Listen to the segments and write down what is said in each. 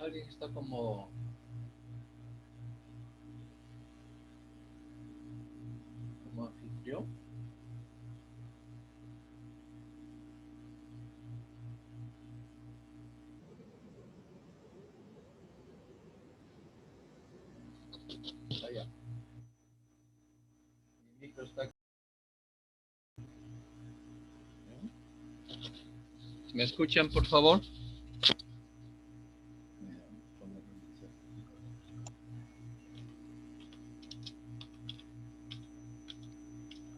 alguien está como anfitrión. Allá. Mi micro está aquí. ¿Me escuchan, por favor?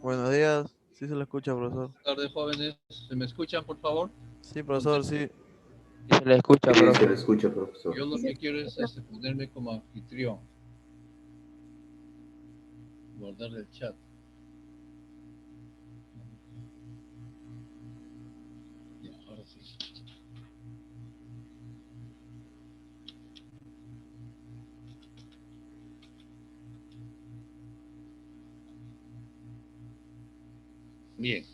Buenos días, sí se lo escucha, profesor. Buenas tardes, jóvenes. ¿Se me escuchan, por favor? Sí, profesor, sí. Se le escucha, Sí, se profe. le escucha, profesor. Yo lo que quiero es ponerme como anfitrión. Guardar el chat. Ya, ahora sí. Bien.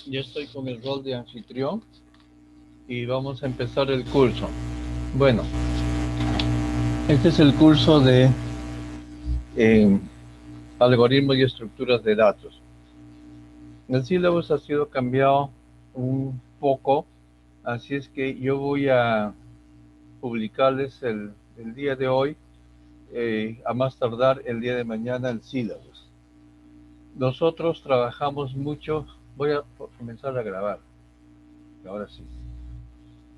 Yo estoy con el rol de anfitrión y vamos a empezar el curso. Bueno, este es el curso de algoritmos y estructuras de datos. El sílabus ha sido cambiado un poco, así es que yo voy a publicarles el día de hoy, a más tardar el día de mañana, el sílabus. Nosotros trabajamos mucho, voy a comenzar a grabar, ahora sí.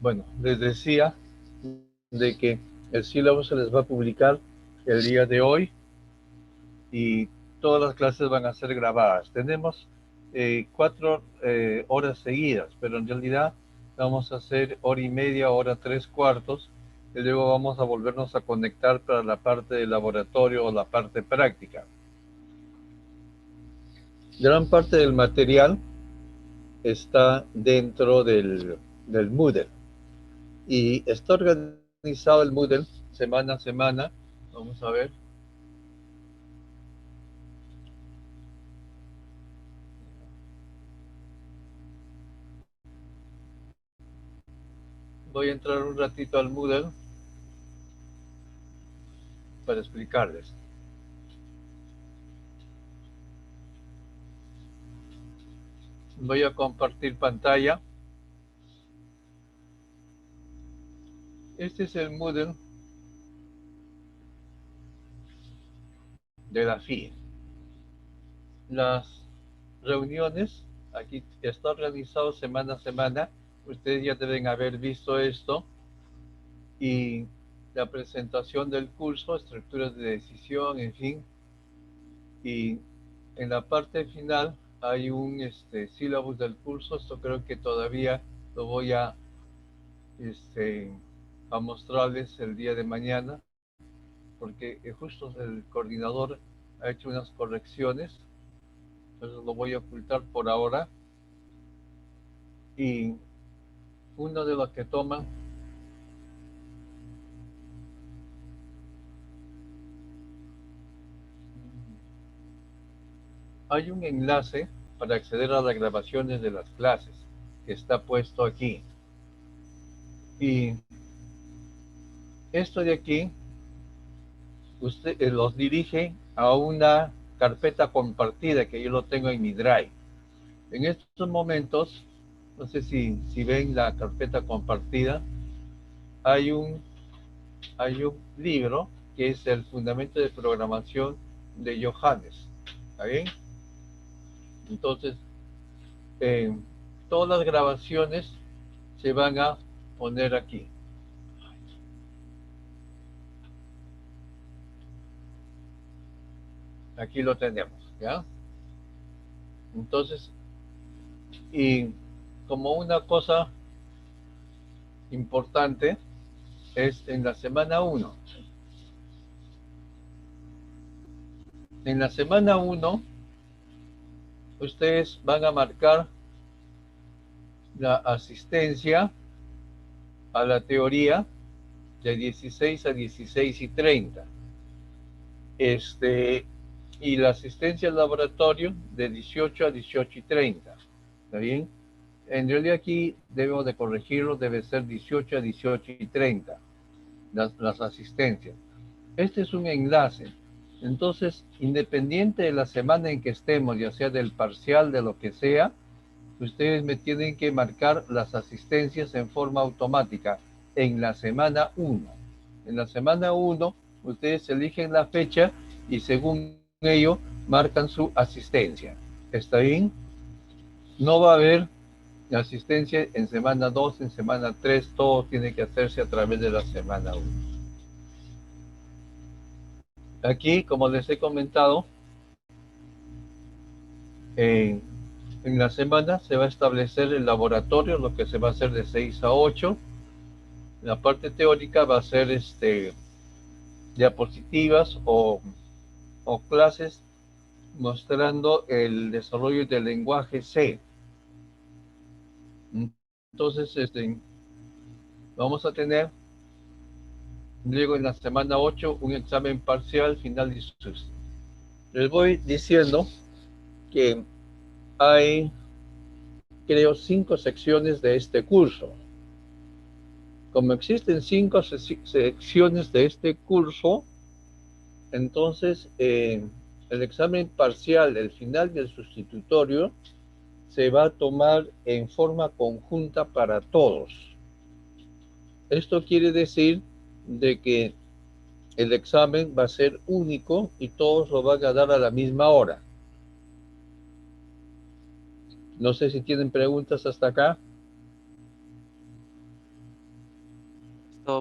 Bueno, les decía de que el sílabus se les va a publicar el día de hoy y todas las clases van a ser grabadas. Tenemos 4 horas seguidas, pero en realidad vamos a hacer hora y media, hora 3/4, y luego vamos a volvernos a conectar para la parte del laboratorio o la parte práctica. Gran parte del material está dentro del Moodle y está organizado el Moodle semana a semana. Vamos a ver. Voy a entrar un ratito al Moodle para explicarles. Voy a compartir pantalla. Este es el Moodle de la FIE. Las reuniones, aquí está organizado semana a semana. Ustedes ya deben haber visto esto. Y la presentación del curso, estructuras de decisión, en fin. Y en la parte final hay un sílabus del curso. Esto creo que todavía lo voy a mostrarles el día de mañana, porque justo el coordinador ha hecho unas correcciones, entonces lo voy a ocultar por ahora. Y uno de los que toman hay un enlace para acceder a las grabaciones de las clases que está puesto aquí, y esto de aquí usted los dirige a una carpeta compartida que yo lo tengo en mi Drive. En estos momentos, no sé si ven la carpeta compartida, hay un libro que es el Fundamento de Programación de Johannes. ¿Está bien? Entonces, todas las grabaciones se van a poner aquí. Aquí lo tenemos, ¿ya? Entonces, y como una cosa importante es en la semana 1. En la semana 1, ustedes van a marcar la asistencia a la teoría de 16 a 16:30. Y la asistencia al laboratorio de 18 a 18:30. ¿Está bien? En realidad aquí debemos de corregirlo, debe ser 18 a 18:30. las asistencias. Este es un enlace. Entonces, independiente de la semana en que estemos, ya sea del parcial, de lo que sea, ustedes me tienen que marcar las asistencias en forma automática en la semana 1. En la semana 1, ustedes eligen la fecha y según ello marcan su asistencia. ¿Está bien? No va a haber asistencia en semana 2, en semana 3, todo tiene que hacerse a través de la semana 1. Aquí, como les he comentado, en la semana se va a establecer el laboratorio, lo que se va a hacer de 6 a 8. La parte teórica va a ser diapositivas o clases mostrando el desarrollo del lenguaje C. Entonces, vamos a tener luego en la semana 8 un examen parcial final de sus. Les voy diciendo que hay, creo, 5 secciones de este curso. Como existen 5 secciones de este curso, entonces el examen parcial, el final del sustitutorio, se va a tomar en forma conjunta para todos. Esto quiere decir de que el examen va a ser único y todos lo van a dar a la misma hora. No sé si tienen preguntas hasta acá.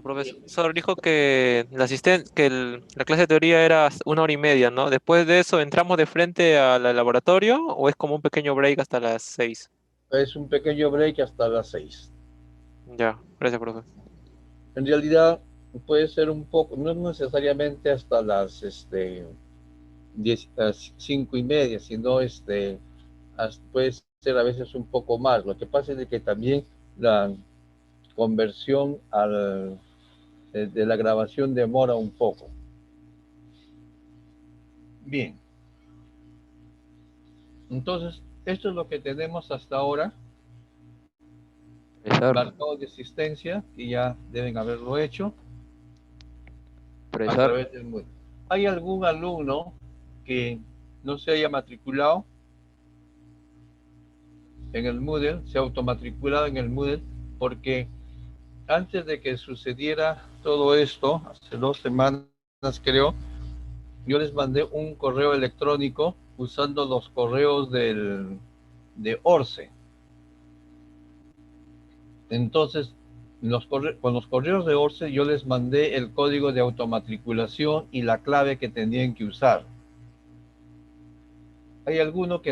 Profesor dijo que la clase de teoría era 1 hora y media, ¿no? Después de eso, ¿entramos de frente al laboratorio o es como un pequeño break hasta las 6? Es un pequeño break hasta las 6. Ya, gracias, profesor. En realidad puede ser un poco, no necesariamente hasta las 5:30, sino puede ser a veces un poco más. Lo que pasa es que también la conversión de la grabación demora un poco. Bien, entonces esto es lo que tenemos hasta ahora. Profesor, Marcado de asistencia, y ya deben haberlo hecho a profesor. través del Moodle. ¿Hay algún alumno que no se haya matriculado en el Moodle, se ha automatriculado en el Moodle? Porque antes de que sucediera todo esto, hace 2 semanas creo, yo les mandé un correo electrónico usando los correos de Orce. Entonces, con los correos de Orce yo les mandé el código de automatriculación y la clave que tenían que usar. ¿Hay alguno que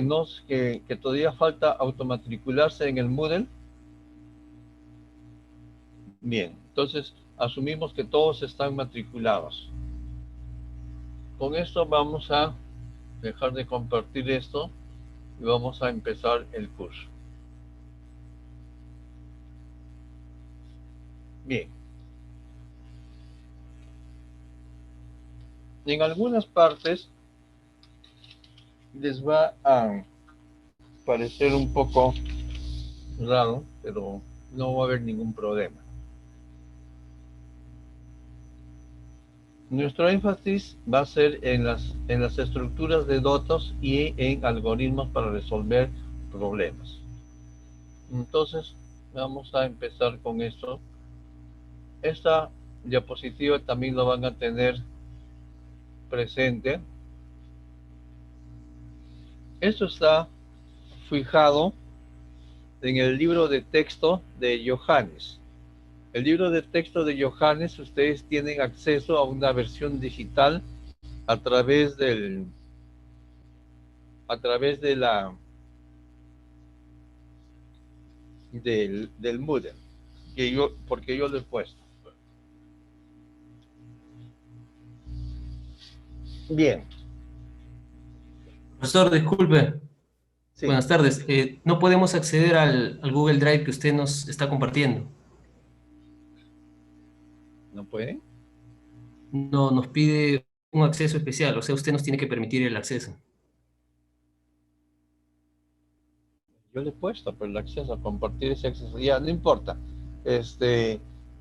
todavía falta automatricularse en el Moodle? Bien, entonces asumimos que todos están matriculados. Con esto vamos a dejar de compartir esto y vamos a empezar el curso. Bien. En algunas partes les va a parecer un poco raro, pero no va a haber ningún problema. Nuestro énfasis va a ser en las estructuras de datos y en algoritmos para resolver problemas. Entonces, vamos a empezar con esto. Esta diapositiva también lo van a tener presente. Esto está fijado en el libro de texto de Johannes. El libro de texto de Johannes, ustedes tienen acceso a una versión digital a través del Moodle, porque yo lo he puesto. Bien, Profesor, disculpe. sí, Buenas tardes. No podemos acceder al Google Drive que usted nos está compartiendo. ¿no pueden? No, nos pide un acceso especial, o sea, usted nos tiene que permitir el acceso. Yo le he puesto, pero el acceso a compartir ese acceso, ya no importa.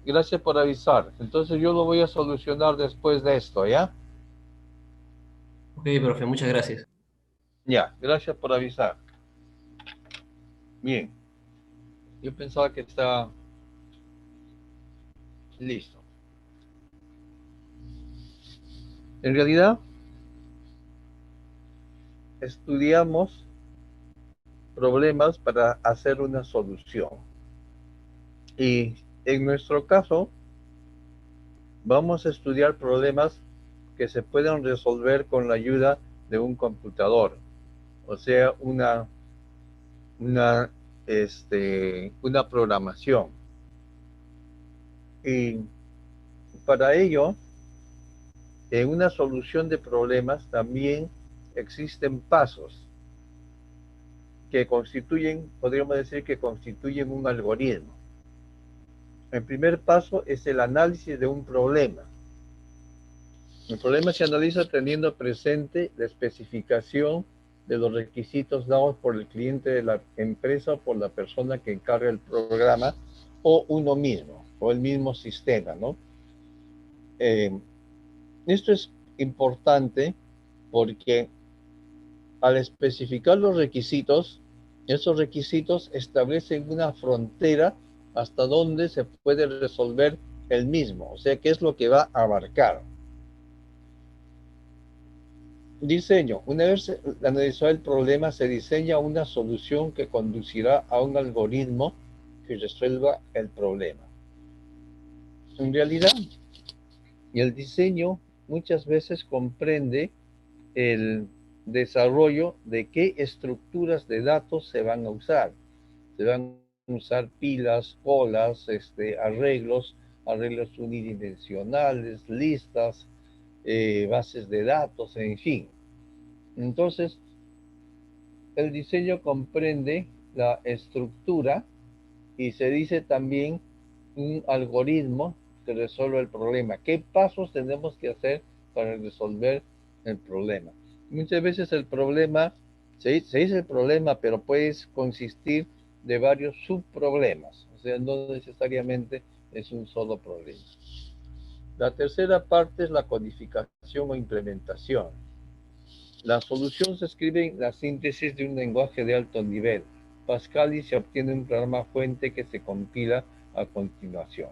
Gracias por avisar. Entonces yo lo voy a solucionar después de esto, ¿ya? Ok, profe, muchas gracias. Ya, gracias por avisar. Bien. Yo pensaba que estaba listo. En realidad, estudiamos problemas para hacer una solución. Y en nuestro caso, vamos a estudiar problemas que se pueden resolver con la ayuda de un computador. O sea, una, una programación. Y para ello, en una solución de problemas también existen pasos que constituyen, podríamos decir que constituyen un algoritmo. El primer paso es el análisis de un problema. El problema se analiza teniendo presente la especificación de los requisitos dados por el cliente de la empresa o por la persona que encarga el programa o uno mismo, o el mismo sistema, ¿no? Esto es importante porque al especificar los requisitos, esos requisitos establecen una frontera hasta donde se puede resolver el mismo, o sea, qué es lo que va a abarcar. Diseño. Una vez analizado el problema, se diseña una solución que conducirá a un algoritmo que resuelva el problema. En realidad, el diseño muchas veces comprende el desarrollo de qué estructuras de datos se van a usar. Se van a usar pilas, colas, arreglos unidimensionales, listas, bases de datos, en fin. Entonces, el diseño comprende la estructura y se dice también un algoritmo que resuelve el problema. ¿Qué pasos tenemos que hacer para resolver el problema? Muchas veces el problema, se dice el problema, pero puede consistir de varios subproblemas. O sea, no necesariamente es un solo problema. La tercera parte es la codificación o implementación. La solución se escribe en la síntesis de un lenguaje de alto nivel, Pascal, y se obtiene un programa fuente que se compila a continuación.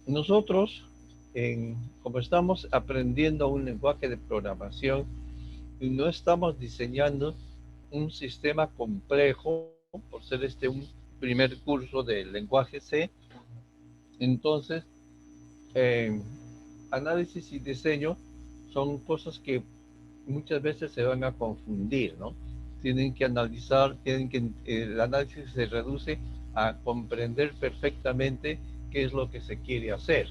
Nosotros, como estamos aprendiendo un lenguaje de programación, y no estamos diseñando un sistema complejo, por ser un primer curso del lenguaje C, entonces análisis y diseño son cosas que muchas veces se van a confundir, ¿no? Tienen que analizar, el análisis se reduce a comprender perfectamente qué es lo que se quiere hacer.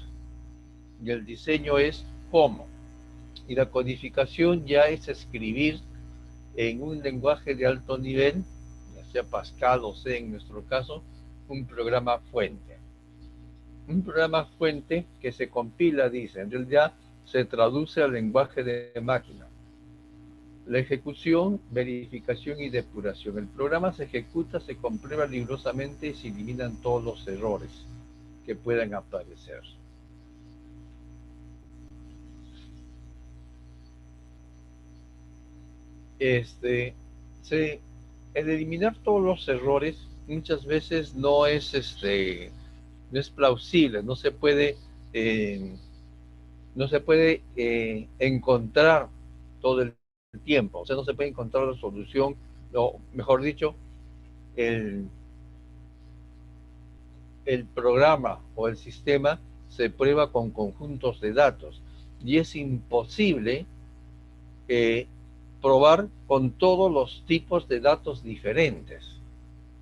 Y el diseño es cómo. Y la codificación ya es escribir en un lenguaje de alto nivel, ya sea Pascal o C en nuestro caso, un programa fuente. Un programa fuente que se compila, dice, en realidad se traduce al lenguaje de máquina. La ejecución, verificación y depuración. El programa se ejecuta, se comprueba rigurosamente y se eliminan todos los errores que puedan aparecer. El eliminar todos los errores muchas veces no es plausible, no se puede encontrar todo el tiempo, o sea, no se puede encontrar la solución, o mejor dicho, el programa o el sistema se prueba con conjuntos de datos y es imposible probar con todos los tipos de datos diferentes,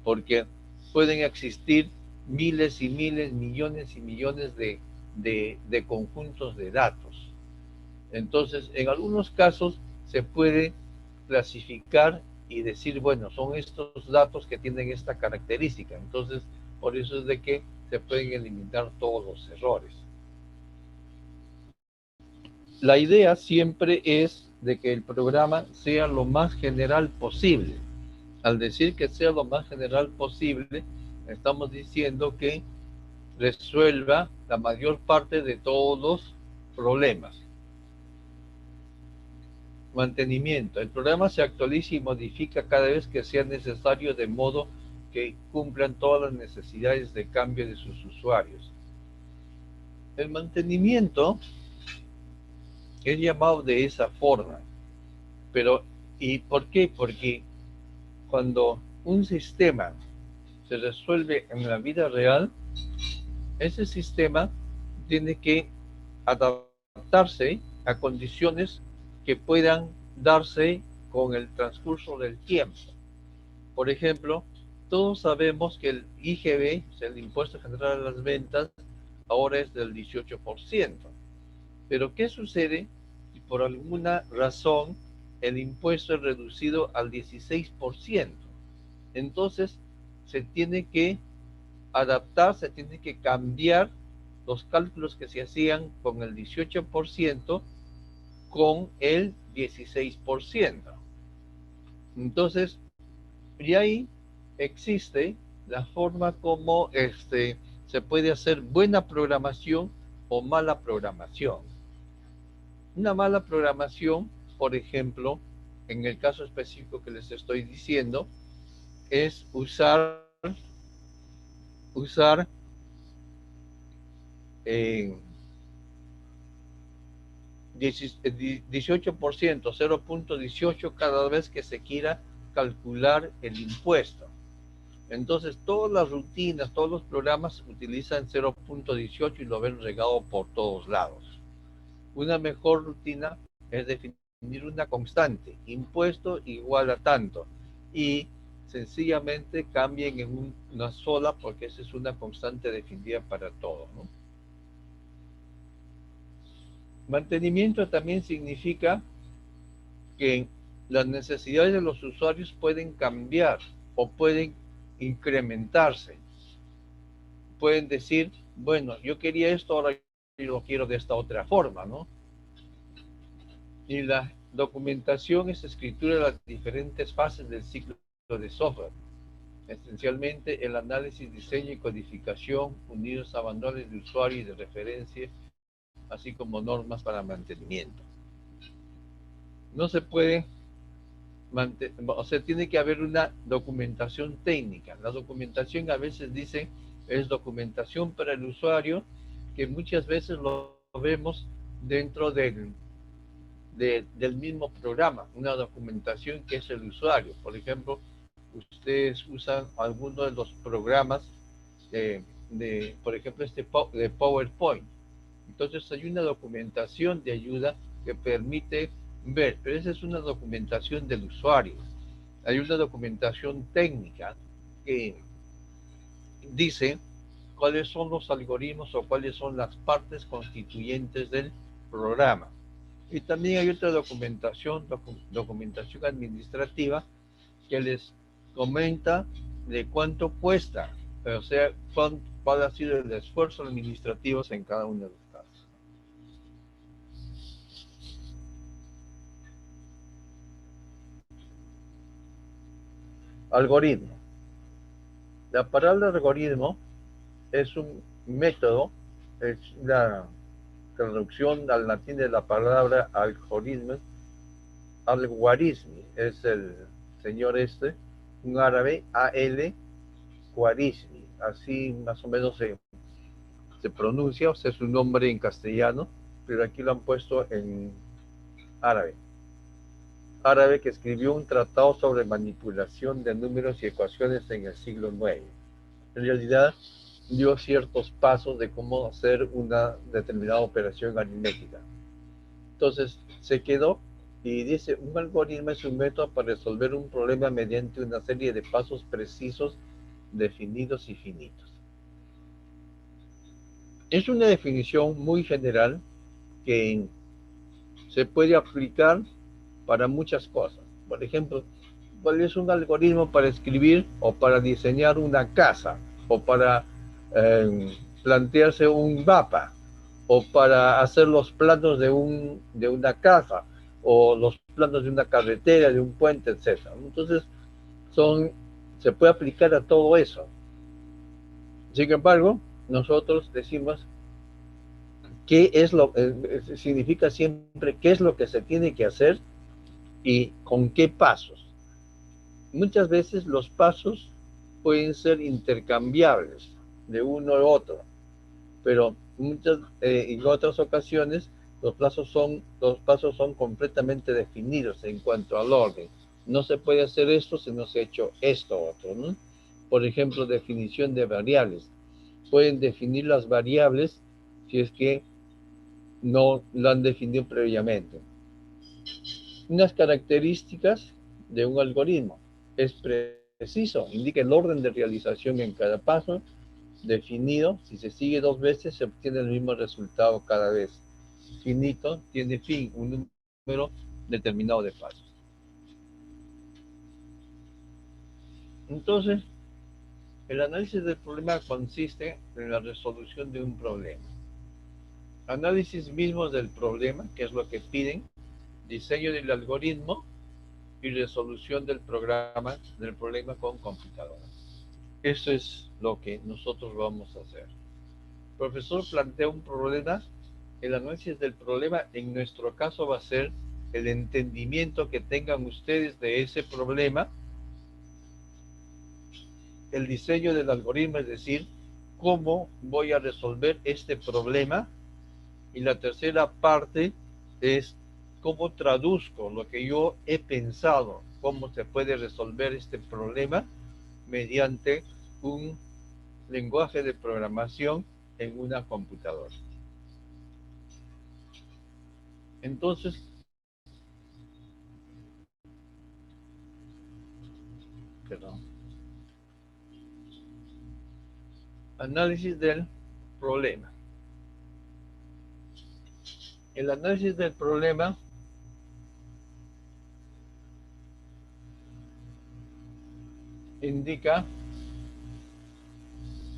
porque pueden existir miles y miles, millones y millones de conjuntos de datos. Entonces, en algunos casos se puede clasificar y decir, bueno, son estos datos que tienen esta característica. Entonces, por eso es de que se pueden eliminar todos los errores. La idea siempre es de que el programa sea lo más general posible. Al decir que sea lo más general posible, estamos diciendo que resuelva la mayor parte de todos los problemas. Mantenimiento. El programa se actualiza y modifica cada vez que sea necesario, de modo que cumplan todas las necesidades de cambio de sus usuarios. El mantenimiento es llamado de esa forma. Pero, ¿y por qué? Porque cuando un sistema se resuelve en la vida real, ese sistema tiene que adaptarse a condiciones que puedan darse con el transcurso del tiempo. Por ejemplo, todos sabemos que el IGB, o sea, el Impuesto General a las Ventas, ahora es del 18%. Pero ¿qué sucede si por alguna razón el impuesto es reducido al 16%? Entonces se tiene que adaptar, se tiene que cambiar los cálculos que se hacían con el 18% con el 16%. Entonces, y ahí existe la forma como se puede hacer buena programación o mala programación. Una mala programación, por ejemplo, en el caso específico que les estoy diciendo, es usar 18%, 0.18 cada vez que se quiera calcular el impuesto. Entonces, todas las rutinas, todos los programas utilizan 0.18 y lo ven regado por todos lados. Una mejor rutina es definir una constante, impuesto igual a tanto, y sencillamente cambien en una sola, porque esa es una constante definida para todo, ¿no? Mantenimiento también significa que las necesidades de los usuarios pueden cambiar o pueden incrementarse. Pueden decir, bueno, yo quería esto, ahora yo lo quiero de esta otra forma, ¿no? Y la documentación es escritura de las diferentes fases del ciclo de software. Esencialmente el análisis, diseño y codificación unidos a manuales de usuario y de referencia, así como normas para mantenimiento. No se puede o sea, tiene que haber una documentación técnica. La documentación a veces dice es documentación para el usuario, que muchas veces lo vemos dentro del mismo programa, una documentación que es el usuario. Por ejemplo, ustedes usan alguno de los programas por ejemplo, de PowerPoint. Entonces hay una documentación de ayuda que permite ver, pero esa es una documentación del usuario. Hay una documentación técnica que dice cuáles son los algoritmos o cuáles son las partes constituyentes del programa. Y también hay otra documentación administrativa que les comenta de cuánto cuesta, o sea, cuál ha sido el esfuerzo administrativo en cada uno de los casos. Algoritmo. La palabra algoritmo es un método, es la traducción al latín de la palabra algoritmo. Al-Khwarizmi es el señor un árabe, Al-Khwarizmi, así más o menos se pronuncia, o sea, es un nombre en castellano, pero aquí lo han puesto en árabe. Árabe que escribió un tratado sobre manipulación de números y ecuaciones en el siglo IX. En realidad, dio ciertos pasos de cómo hacer una determinada operación aritmética. Entonces, se quedó y dice, un algoritmo es un método para resolver un problema mediante una serie de pasos precisos, definidos y finitos. Es una definición muy general que se puede aplicar para muchas cosas. Por ejemplo, ¿cuál es un algoritmo para escribir o para diseñar una casa o para plantearse un mapa o para hacer los planos de una casa o los planos de una carretera, de un puente, etc.? Entonces, se puede aplicar a todo eso. Sin embargo, nosotros decimos qué es significa siempre qué es lo que se tiene que hacer y con qué pasos. Muchas veces los pasos pueden ser intercambiables de uno a otro, pero en otras ocasiones los pasos son completamente definidos en cuanto al orden. No se puede hacer esto si no se ha hecho esto otro, ¿no? Por ejemplo, definición de variables. Pueden definir las variables si es que no lo han definido previamente. Unas características de un algoritmo. Es preciso, indica el orden de realización en cada paso, definido, si se sigue 2 veces se obtiene el mismo resultado cada vez. Finito, tiene fin, un número determinado de pasos. Entonces, el análisis del problema consiste en la resolución de un problema. Análisis mismo del problema, que es lo que piden, diseño del algoritmo y resolución del problema con computadora. Eso es lo que nosotros vamos a hacer. El profesor plantea un problema, el análisis del problema en nuestro caso va a ser el entendimiento que tengan ustedes de ese problema, el diseño del algoritmo, es decir, cómo voy a resolver este problema, y la tercera parte es cómo traduzco lo que yo he pensado, cómo se puede resolver este problema mediante un lenguaje de programación en una computadora. Entonces, análisis del problema. El análisis del problema indica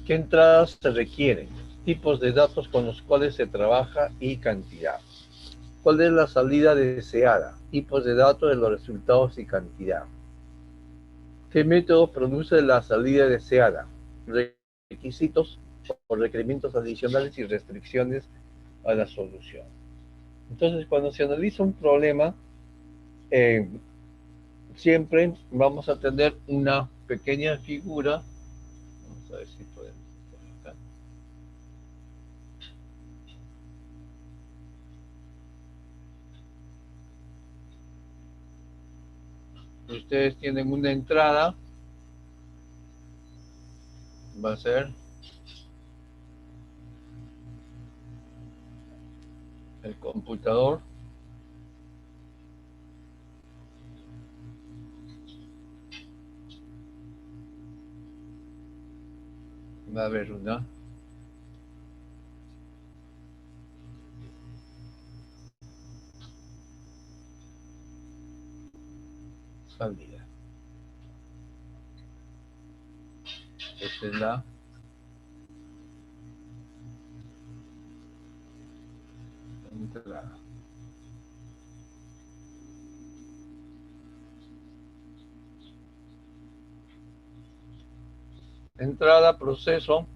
qué entradas se requieren, tipos de datos con los cuales se trabaja y cantidad. ¿Cuál es la salida deseada? Tipos de datos de los resultados y cantidad. ¿Qué método produce la salida deseada? Requisitos o requerimientos adicionales y restricciones a la solución. Entonces, cuando se analiza un problema, siempre vamos a tener una pequeña figura. Vamos a ver si podemos por acá. Ustedes tienen una entrada, va a ser el computador, va a haber una salida. Esta es la entrada. Entrada, proceso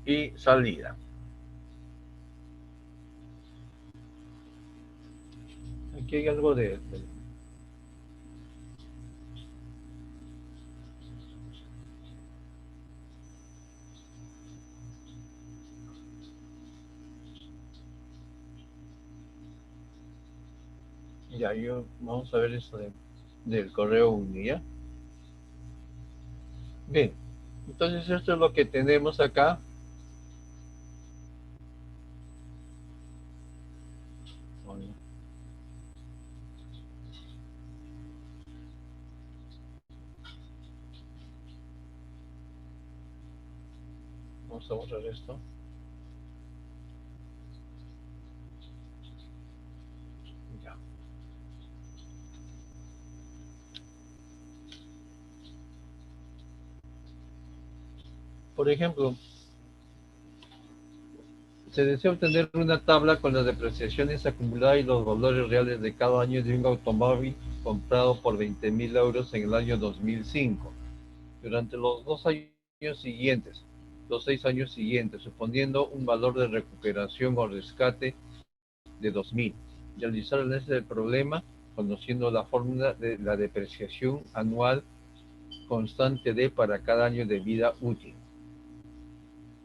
y salida. Aquí hay algo de ya, vamos a ver esto del correo unidad. Bien, entonces esto es lo que tenemos acá. Vamos a borrar esto. Ya. Por ejemplo, se desea obtener una tabla con las depreciaciones acumuladas y los valores reales de cada año de un automóvil comprado por 20.000 euros en el año 2005. durante los 2 años siguientes, los 6 años siguientes, suponiendo un valor de recuperación o rescate de 2000. Realizar el análisis del problema conociendo la fórmula de la depreciación anual constante de para cada año de vida útil.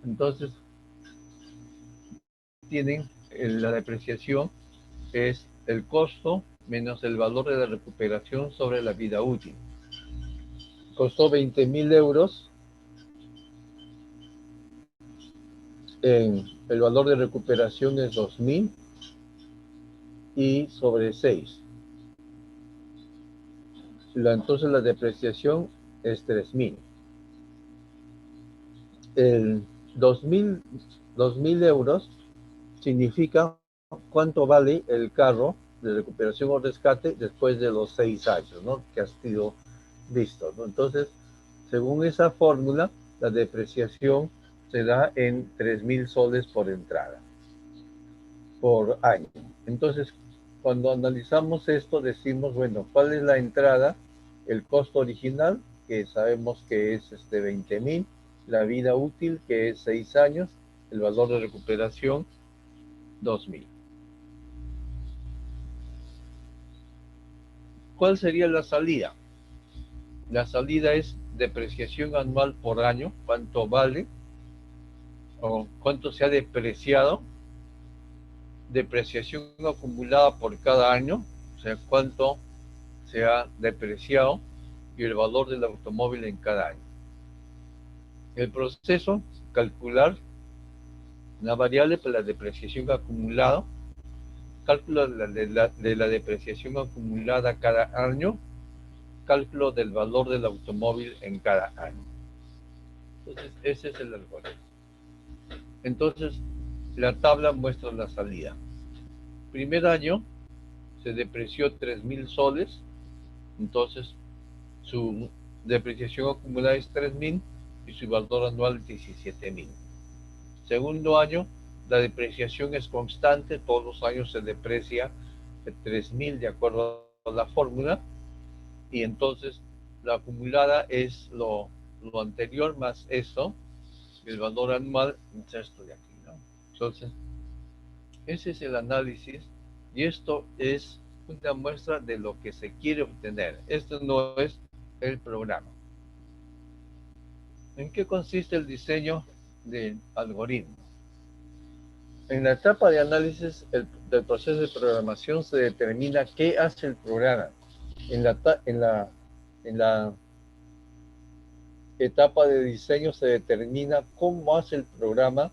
Entonces, tienen la depreciación es el costo menos el valor de la recuperación sobre la vida útil. Costó 20.000 euros. El valor de recuperación es 2.000 y sobre 6. Entonces la depreciación es 3.000. El 2.000 euros significa cuánto vale el carro de recuperación o rescate después de los 6 años, ¿no? Que ha sido visto, ¿no? Entonces, según esa fórmula, la depreciación se da en 3.000 soles por entrada, por año. Entonces, cuando analizamos esto, decimos, bueno, ¿cuál es la entrada? El costo original, que sabemos que es 20.000, la vida útil, que es 6 años, el valor de recuperación, 2.000. ¿Cuál sería la salida? La salida es depreciación anual por año, cuánto vale o cuánto se ha depreciado, depreciación acumulada por cada año, o sea, cuánto se ha depreciado y el valor del automóvil en cada año. El proceso, calcular una variable para la depreciación acumulada, cálculo de la depreciación acumulada cada año, cálculo del valor del automóvil en cada año. Entonces, ese es el algoritmo. Entonces, la tabla muestra la salida. Primer año se depreció 3.000 soles, entonces su depreciación acumulada es 3.000 y su valor anual es 17.000. Segundo año, la depreciación es constante, todos los años se deprecia 3.000 de acuerdo a la fórmula, y entonces la acumulada es lo anterior más eso, el valor anual es esto de aquí, ¿no? Entonces, ese es el análisis y esto es una muestra de lo que se quiere obtener. Esto no es el programa. ¿En qué consiste el diseño del algoritmo? En la etapa de análisis del proceso de programación se determina qué hace el programa. En la etapa de diseño se determina cómo hace el programa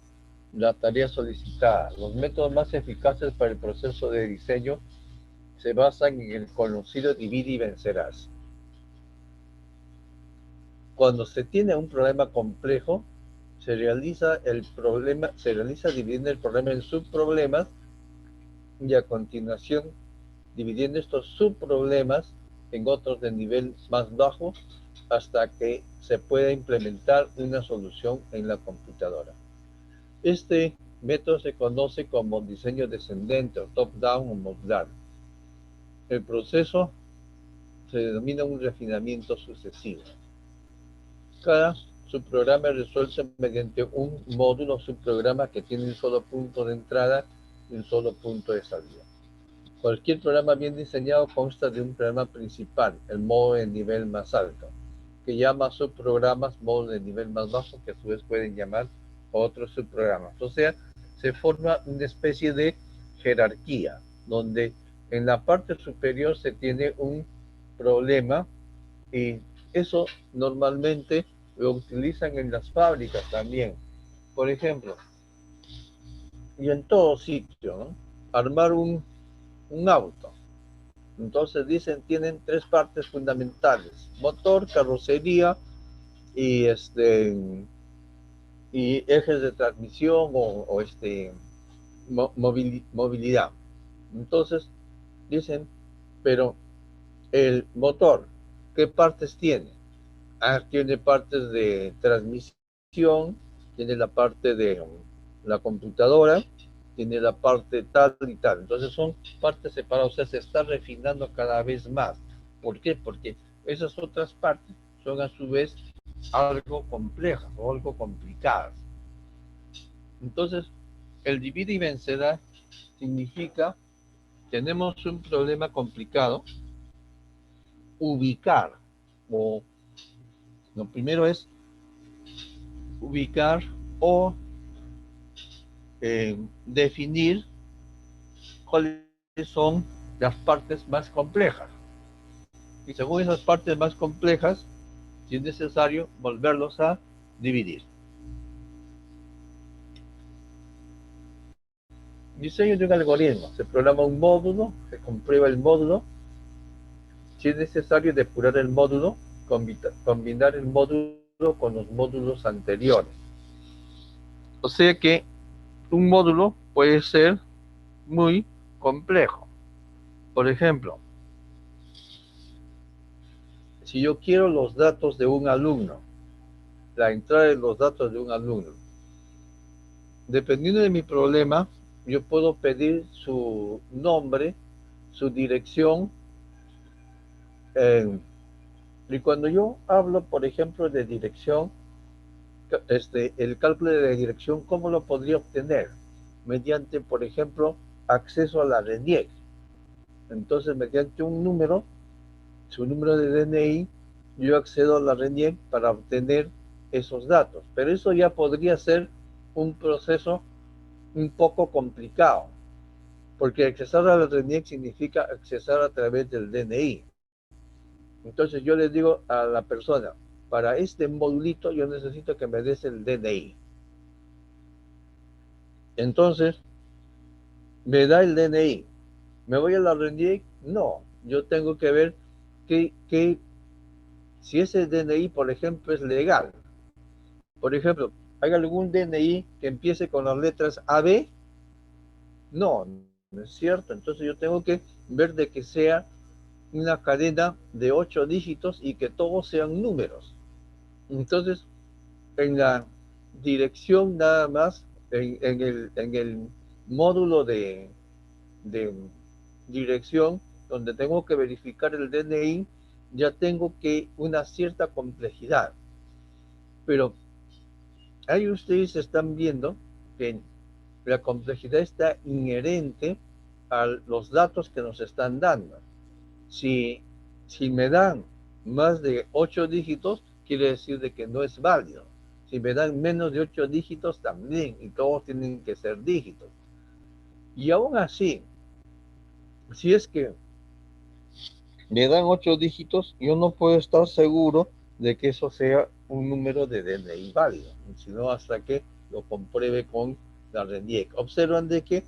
la tarea solicitada. Los métodos más eficaces para el proceso de diseño se basan en el conocido divide y vencerás. Cuando se tiene un problema complejo, se realiza dividiendo el problema en subproblemas y a continuación dividiendo estos subproblemas en otros de nivel más bajo hasta que se pueda implementar una solución en la computadora. Este método se conoce como diseño descendente o top-down o modular. El proceso se denomina un refinamiento sucesivo. Cada subprograma es resuelto mediante un módulo o subprograma que tiene un solo punto de entrada y un solo punto de salida. Cualquier programa bien diseñado consta de un programa principal, el módulo de nivel más alto, que llama subprogramas módulos de nivel más bajo, que a su vez pueden llamar otros subprogramas. O sea, se forma una especie de jerarquía, donde en la parte superior se tiene un problema y eso normalmente lo utilizan en las fábricas también. Por ejemplo, y en todo sitio, ¿no? Armar un auto. Entonces dicen, tienen 3 partes fundamentales: motor, carrocería y y ejes de transmisión o movilidad. Entonces dicen, pero el motor, ¿qué partes tiene? Tiene partes de transmisión, tiene la parte de la computadora, tiene la parte tal y tal. Entonces son partes separadas, o sea, se está refinando cada vez más. ¿Por qué? Porque esas otras partes son a su vez algo complejas o algo complicadas. Entonces, el divide y vencerá significa, tenemos un problema complicado, ubicar, o lo primero es ubicar o definir cuáles son las partes más complejas. Y según esas partes más complejas, si es necesario, volverlos a dividir. Diseño de un algoritmo. Se programa un módulo, se comprueba el módulo. Si es necesario, depurar el módulo, combinar el módulo con los módulos anteriores. O sea que un módulo puede ser muy complejo. Por ejemplo, si yo quiero los datos de un alumno, la entrada de los datos de un alumno, dependiendo de mi problema, yo puedo pedir su nombre, su dirección, y cuando yo hablo, por ejemplo, de dirección, el cálculo de la dirección, ¿cómo lo podría obtener? Mediante, por ejemplo, acceso a la RENIEC. Entonces, mediante un número, su número de DNI, yo accedo a la RENIEC para obtener esos datos. Pero eso ya podría ser un proceso un poco complicado, porque accesar a la RENIEC significa accesar a través del DNI. Entonces yo les digo a la persona, para este modulito yo necesito que me des el DNI. Entonces, me da el DNI. ¿Me voy a la RENIEC? No, yo tengo que ver si ese DNI, por ejemplo, es legal. Por ejemplo, ¿hay algún DNI que empiece con las letras AB? No, no es cierto. Entonces yo tengo que ver de que sea una cadena de 8 dígitos y que todos sean números. Entonces, en la dirección nada más, en el módulo de dirección, donde tengo que verificar el DNI, ya tengo que una cierta complejidad. Pero ahí ustedes están viendo que la complejidad está inherente a los datos que nos están dando. Si me dan más de 8 dígitos, quiere decir de que no es válido. Si me dan menos de 8 dígitos, también, y todos tienen que ser dígitos. Y aún así, si es que me dan 8 dígitos, yo no puedo estar seguro de que eso sea un número de DNI válido, sino hasta que lo compruebe con la RENIEC. Observan de que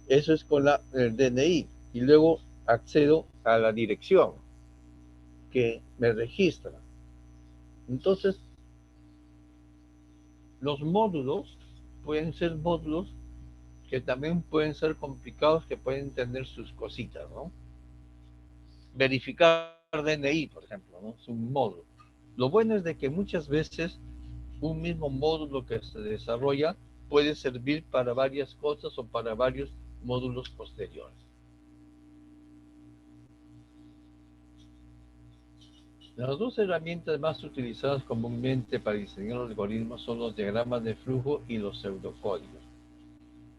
eso es con el DNI, y luego accedo a la dirección que me registra. Entonces, los módulos pueden ser módulos que también pueden ser complicados, que pueden tener sus cositas, ¿no? Verificar DNI, por ejemplo, ¿no? Es un módulo. Lo bueno es de que muchas veces un mismo módulo que se desarrolla puede servir para varias cosas o para varios módulos posteriores. Las dos herramientas más utilizadas comúnmente para diseñar algoritmos son los diagramas de flujo y los pseudocódigos.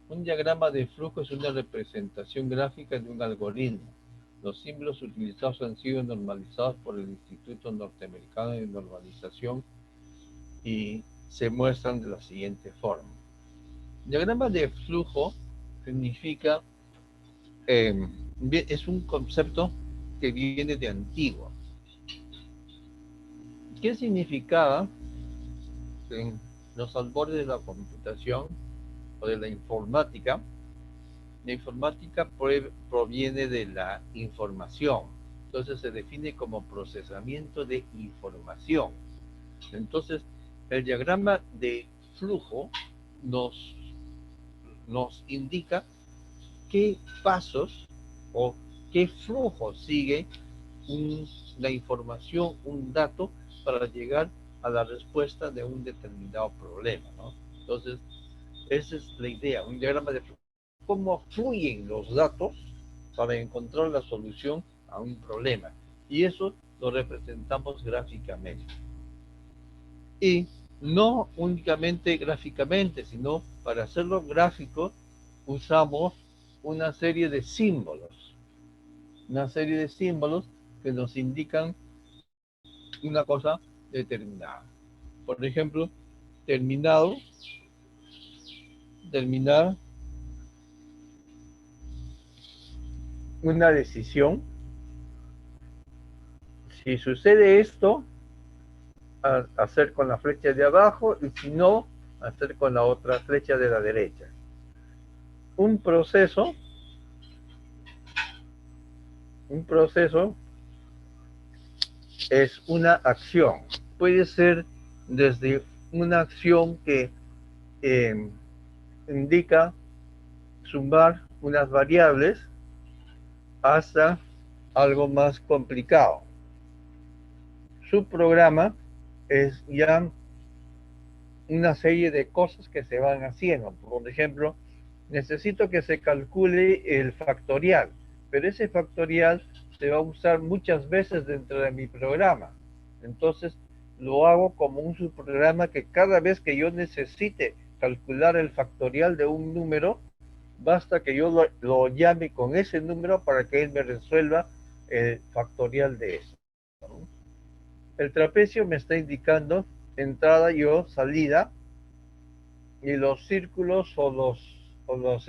Un diagrama de flujo es una representación gráfica de un algoritmo. Los símbolos utilizados han sido normalizados por el Instituto Norteamericano de Normalización y se muestran de la siguiente forma. Diagrama de flujo significa, es un concepto que viene de antiguo. ¿Qué significaba en los albores de la computación o de la informática? La informática proviene de la información, entonces se define como procesamiento de información. Entonces, el diagrama de flujo nos indica qué pasos o qué flujo sigue la información, un dato, para llegar a la respuesta de un determinado problema, ¿no? Entonces, esa es la idea, un diagrama de flujo. Cómo fluyen los datos para encontrar la solución a un problema. Y eso lo representamos gráficamente. Y no únicamente gráficamente, sino para hacerlo gráfico usamos una serie de símbolos, que nos indican una cosa determinada. Por ejemplo, terminar una decisión. Si sucede esto, hacer con la flecha de abajo, y si no, hacer con la otra flecha de la derecha. Un proceso es una acción. Puede ser desde una acción que eh, indica sumar unas variables hasta algo más complicado. Su programa es ya una serie de cosas que se van haciendo. Por ejemplo, necesito que se calcule el factorial, pero ese factorial se va a usar muchas veces dentro de mi programa. Entonces, lo hago como un subprograma que cada vez que yo necesite calcular el factorial de un número, basta que yo lo llame con ese número para que él me resuelva el factorial de eso. El trapecio me está indicando entrada y salida, y los círculos o los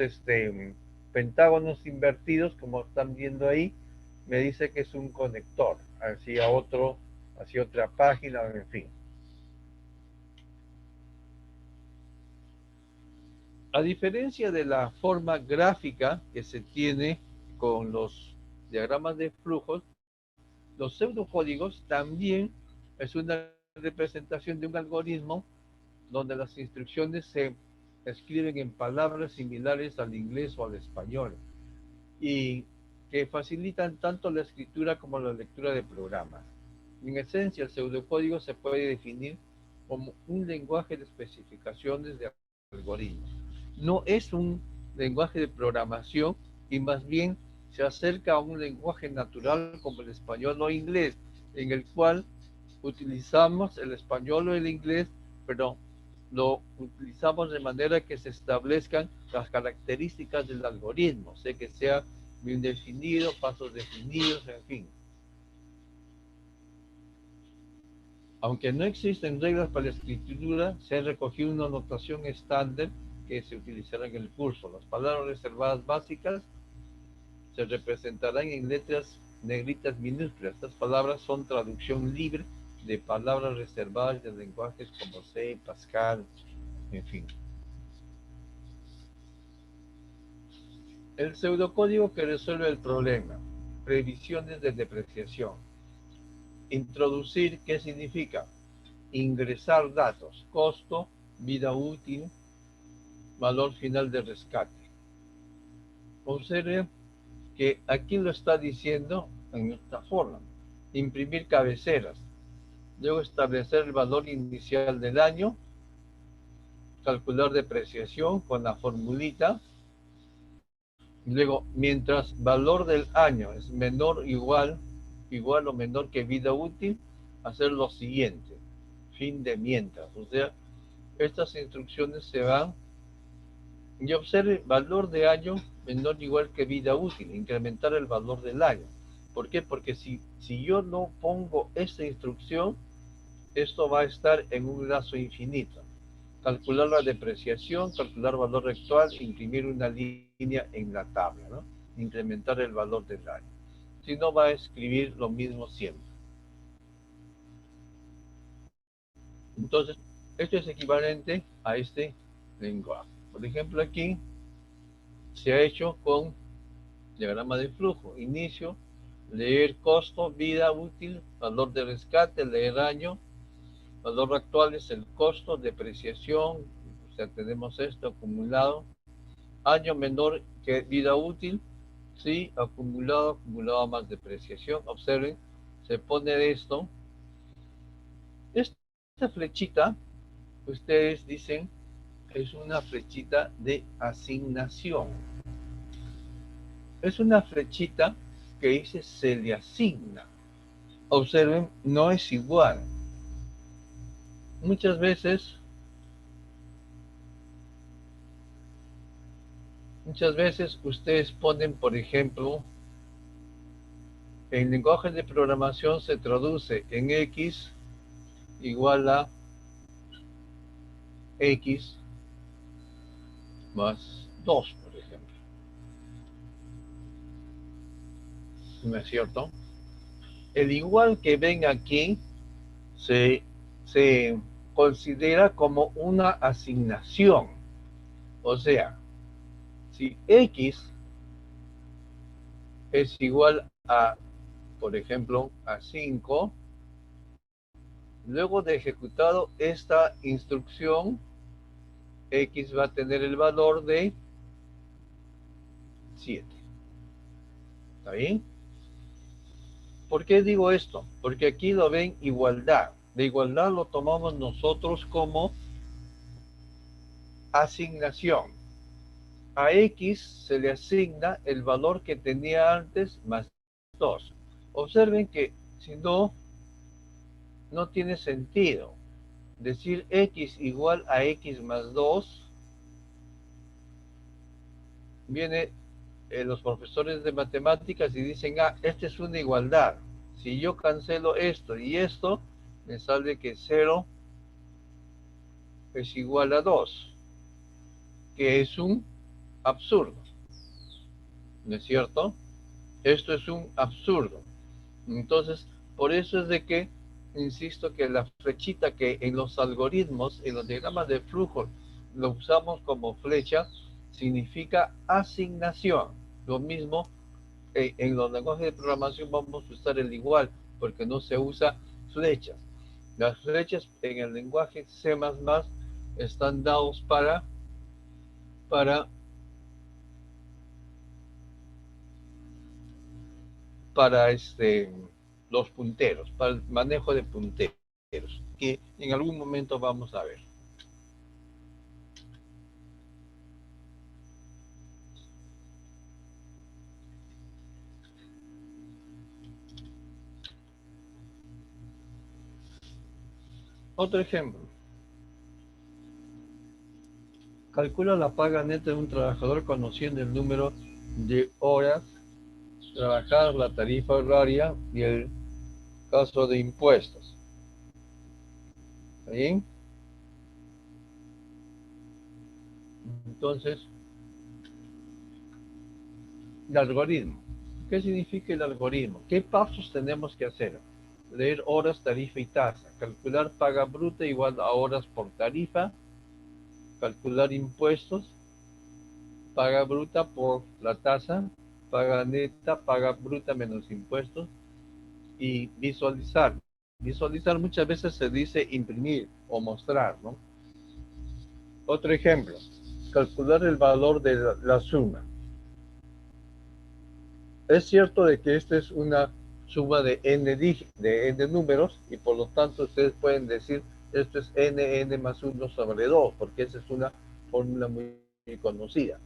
pentágonos invertidos, como están viendo ahí, me dice que es un conector hacia otra página, en fin. A diferencia de la forma gráfica que se tiene con los diagramas de flujos, los pseudocódigos también es una representación de un algoritmo donde las instrucciones se escriben en palabras similares al inglés o al español, y que facilitan tanto la escritura como la lectura de programas. En esencia, el pseudocódigo se puede definir como un lenguaje de especificaciones de algoritmos. No es un lenguaje de programación, y más bien se acerca a un lenguaje natural como el español o inglés, en el cual utilizamos el español o el inglés, pero lo utilizamos de manera que se establezcan las características del algoritmo, sé que sea bien definido, pasos definidos, en fin. Aunque no existen reglas para la escritura, se ha recogido una notación estándar que se utilizará en el curso. Las palabras reservadas básicas se representarán en letras negritas minúsculas. Estas palabras son traducción libre de palabras reservadas de lenguajes como C, Pascal, en fin. El pseudocódigo que resuelve el problema. Previsiones de depreciación. Introducir, ¿qué significa? Ingresar datos, costo, vida útil, valor final de rescate. Observe que aquí lo está diciendo en esta forma. Imprimir cabeceras. Luego establecer el valor inicial del año. Calcular depreciación con la formulita. Luego, mientras valor del año es menor, igual o menor que vida útil, hacer lo siguiente. Fin de mientras. O sea, estas instrucciones se van, y observe, valor de año menor o igual que vida útil, incrementar el valor del año. ¿Por qué? Porque si yo no pongo esta instrucción, esto va a estar en un lazo infinito. Calcular la depreciación, calcular valor actual, imprimir una línea en la tabla, ¿no? Incrementar el valor del año. Si no, va a escribir lo mismo siempre. Entonces, esto es equivalente a este lenguaje. Por ejemplo, aquí se ha hecho con diagrama de flujo. Inicio, leer costo, vida útil, valor de rescate, leer año, valor actual es el costo, depreciación, o sea, tenemos esto acumulado, año menor que vida útil, sí, acumulado más depreciación. Observen, se pone esto. Esta flechita, ustedes dicen, es una flechita de asignación. Es una flechita que dice se le asigna. Observen, no es igual. muchas veces ustedes ponen, por ejemplo, el lenguaje de programación se traduce en X igual a X más 2, por ejemplo. ¿No es cierto? El igual que ven aquí se considera como una asignación. O sea, si X es igual a, por ejemplo, a 5, luego de ejecutado esta instrucción, X va a tener el valor de 7. ¿Está bien? ¿Por qué digo esto? Porque aquí lo ven igualdad. De igualdad lo tomamos nosotros como asignación. A X se le asigna el valor que tenía antes más 2. Observen que si no, no tiene sentido. Decir X igual a X más 2, viene los profesores de matemáticas y dicen, esta es una igualdad. Si yo cancelo esto y esto, me sale que 0 es igual a 2, que es un absurdo. ¿No es cierto? Esto es un absurdo. Entonces, por eso es de que, insisto, que la flechita que en los algoritmos, en los diagramas de flujo, lo usamos como flecha, significa asignación. Lo mismo en los lenguajes de programación vamos a usar el igual, porque no se usa flechas. Las flechas en el lenguaje C++ están dados para los punteros, para el manejo de punteros, que en algún momento vamos a ver. Otro ejemplo. Calcula la paga neta de un trabajador conociendo el número de horas trabajadas, la tarifa horaria y el caso de impuestos. ¿Está bien? Entonces, el algoritmo. ¿Qué significa el algoritmo? ¿Qué pasos tenemos que hacer? Leer horas, tarifa y tasa. Calcular paga bruta igual a horas por tarifa. Calcular impuestos. Paga bruta por la tasa. Paga neta, paga bruta menos impuestos. Y visualizar. Visualizar muchas veces se dice imprimir o mostrar, ¿no? Otro ejemplo. Calcular el valor de la suma. Es cierto de que esta es una suma de n números y por lo tanto ustedes pueden decir esto es n más 1 sobre 2 porque esa es una fórmula muy conocida.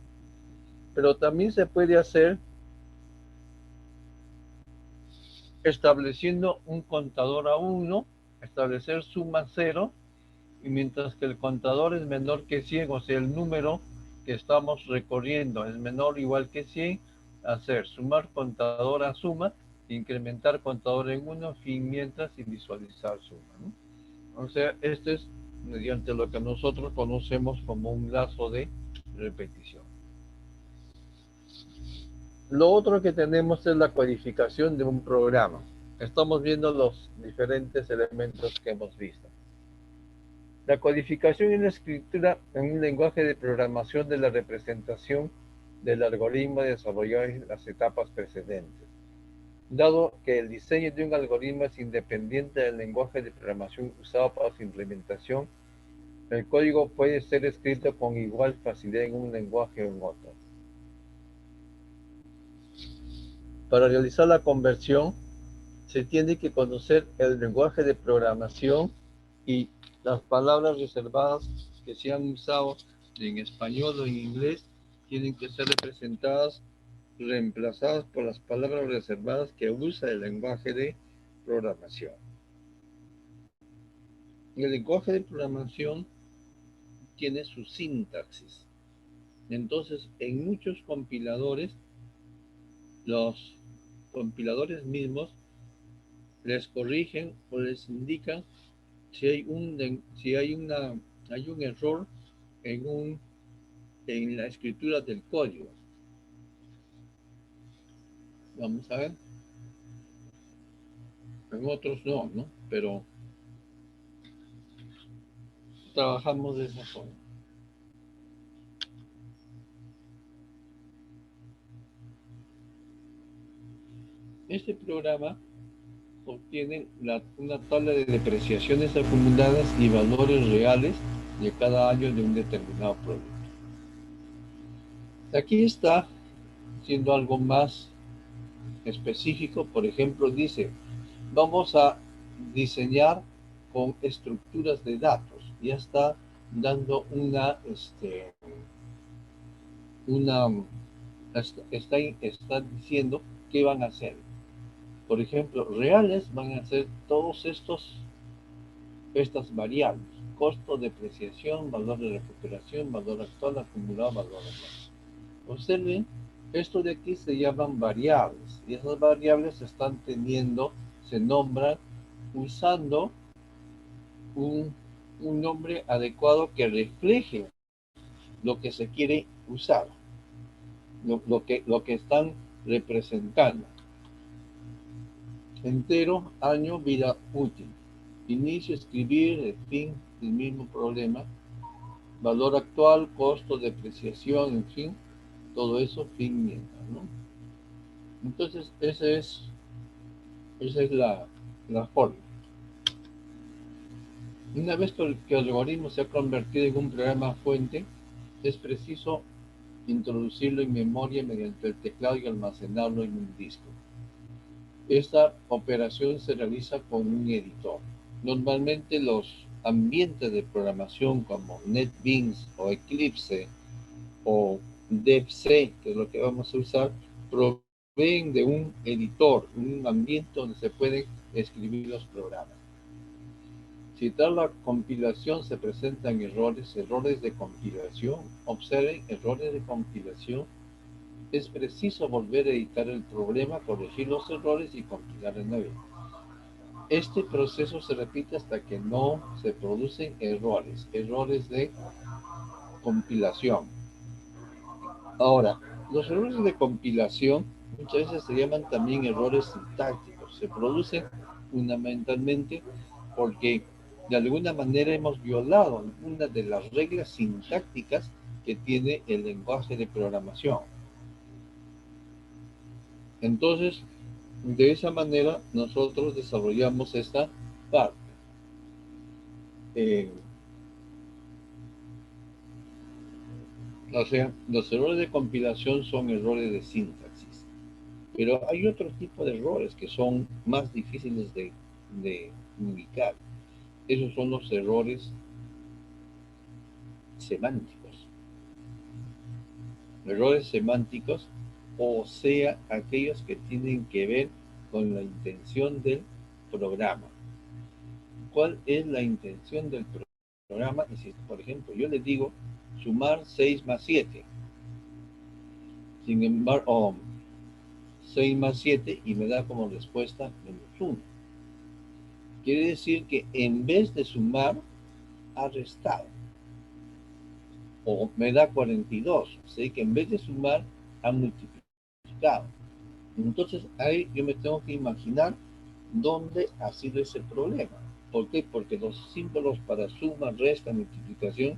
Pero también se puede hacer estableciendo un contador a 1, establecer suma 0 y mientras que el contador es menor que 100, o sea el número que estamos recorriendo es menor o igual que 100, hacer sumar contador a suma, incrementar contador en 1, fin mientras y visualizar suma, ¿no? O sea, esto es mediante lo que nosotros conocemos como un lazo de repetición. Lo otro que tenemos es la codificación de un programa. Estamos viendo los diferentes elementos que hemos visto. La codificación es la escritura en un lenguaje de programación de la representación del algoritmo desarrollado en las etapas precedentes. Dado que el diseño de un algoritmo es independiente del lenguaje de programación usado para su implementación, el código puede ser escrito con igual facilidad en un lenguaje o en otro. Para realizar la conversión, se tiene que conocer el lenguaje de programación y las palabras reservadas que se han usado en español o en inglés tienen que ser reemplazadas por las palabras reservadas que usa el lenguaje de programación. El lenguaje de programación tiene su sintaxis. Entonces, en muchos compiladores, los compiladores mismos les corrigen o les indican si hay hay un error en la escritura del código. Vamos a ver. En otros no, ¿no? Pero trabajamos de esa forma. Este programa obtiene una tabla de depreciaciones acumuladas y valores reales de cada año de un determinado producto. Aquí está siendo algo más específico. Por ejemplo, dice, vamos a diseñar con estructuras de datos. Ya está dando está diciendo qué van a hacer. Por ejemplo, reales van a ser todos estas variables: costo, depreciación, valor de recuperación, valor actual, acumulado, valor anual. Observen, esto de aquí se llaman variables, y esas variables se nombran usando un nombre adecuado que refleje lo que se quiere usar, lo que están representando. Entero, año, vida útil. Inicio, escribir, el fin, el mismo problema. Valor actual, costo, depreciación, en fin, todo eso, fin, mientras, ¿no? Entonces, esa es la forma. Una vez que el algoritmo se ha convertido en un programa fuente, es preciso introducirlo en memoria mediante el teclado y almacenarlo en un disco. Esta operación se realiza con un editor. Normalmente los ambientes de programación como NetBeans o Eclipse o DevC, que es lo que vamos a usar, proveen de un editor, un ambiente donde se pueden escribir los programas. Si tras la compilación se presentan errores de compilación, observen, errores de compilación, es preciso volver a editar el problema, corregir los errores y compilar de nuevo. Este proceso se repite hasta que no se producen errores de compilación. Ahora, los errores de compilación muchas veces se llaman también errores sintácticos. Se producen fundamentalmente porque de alguna manera hemos violado alguna de las reglas sintácticas que tiene el lenguaje de programación. Entonces, de esa manera nosotros desarrollamos esta parte. O sea, los errores de compilación son errores de sintaxis. Pero hay otro tipo de errores que son más difíciles de ubicar. Esos son los errores semánticos. Errores semánticos, o sea, aquellos que tienen que ver con la intención del programa. ¿Cuál es la intención del programa? Y si, por ejemplo, yo le digo sumar 6 más 7, sin embargo, 6 más 7 y me da como respuesta -1. Quiere decir que en vez de sumar, ha restado. O me da 42. Sé que en vez de sumar, ha multiplicado. Entonces ahí yo me tengo que imaginar dónde ha sido ese problema. ¿Por qué? Porque los símbolos para suma, resta, multiplicación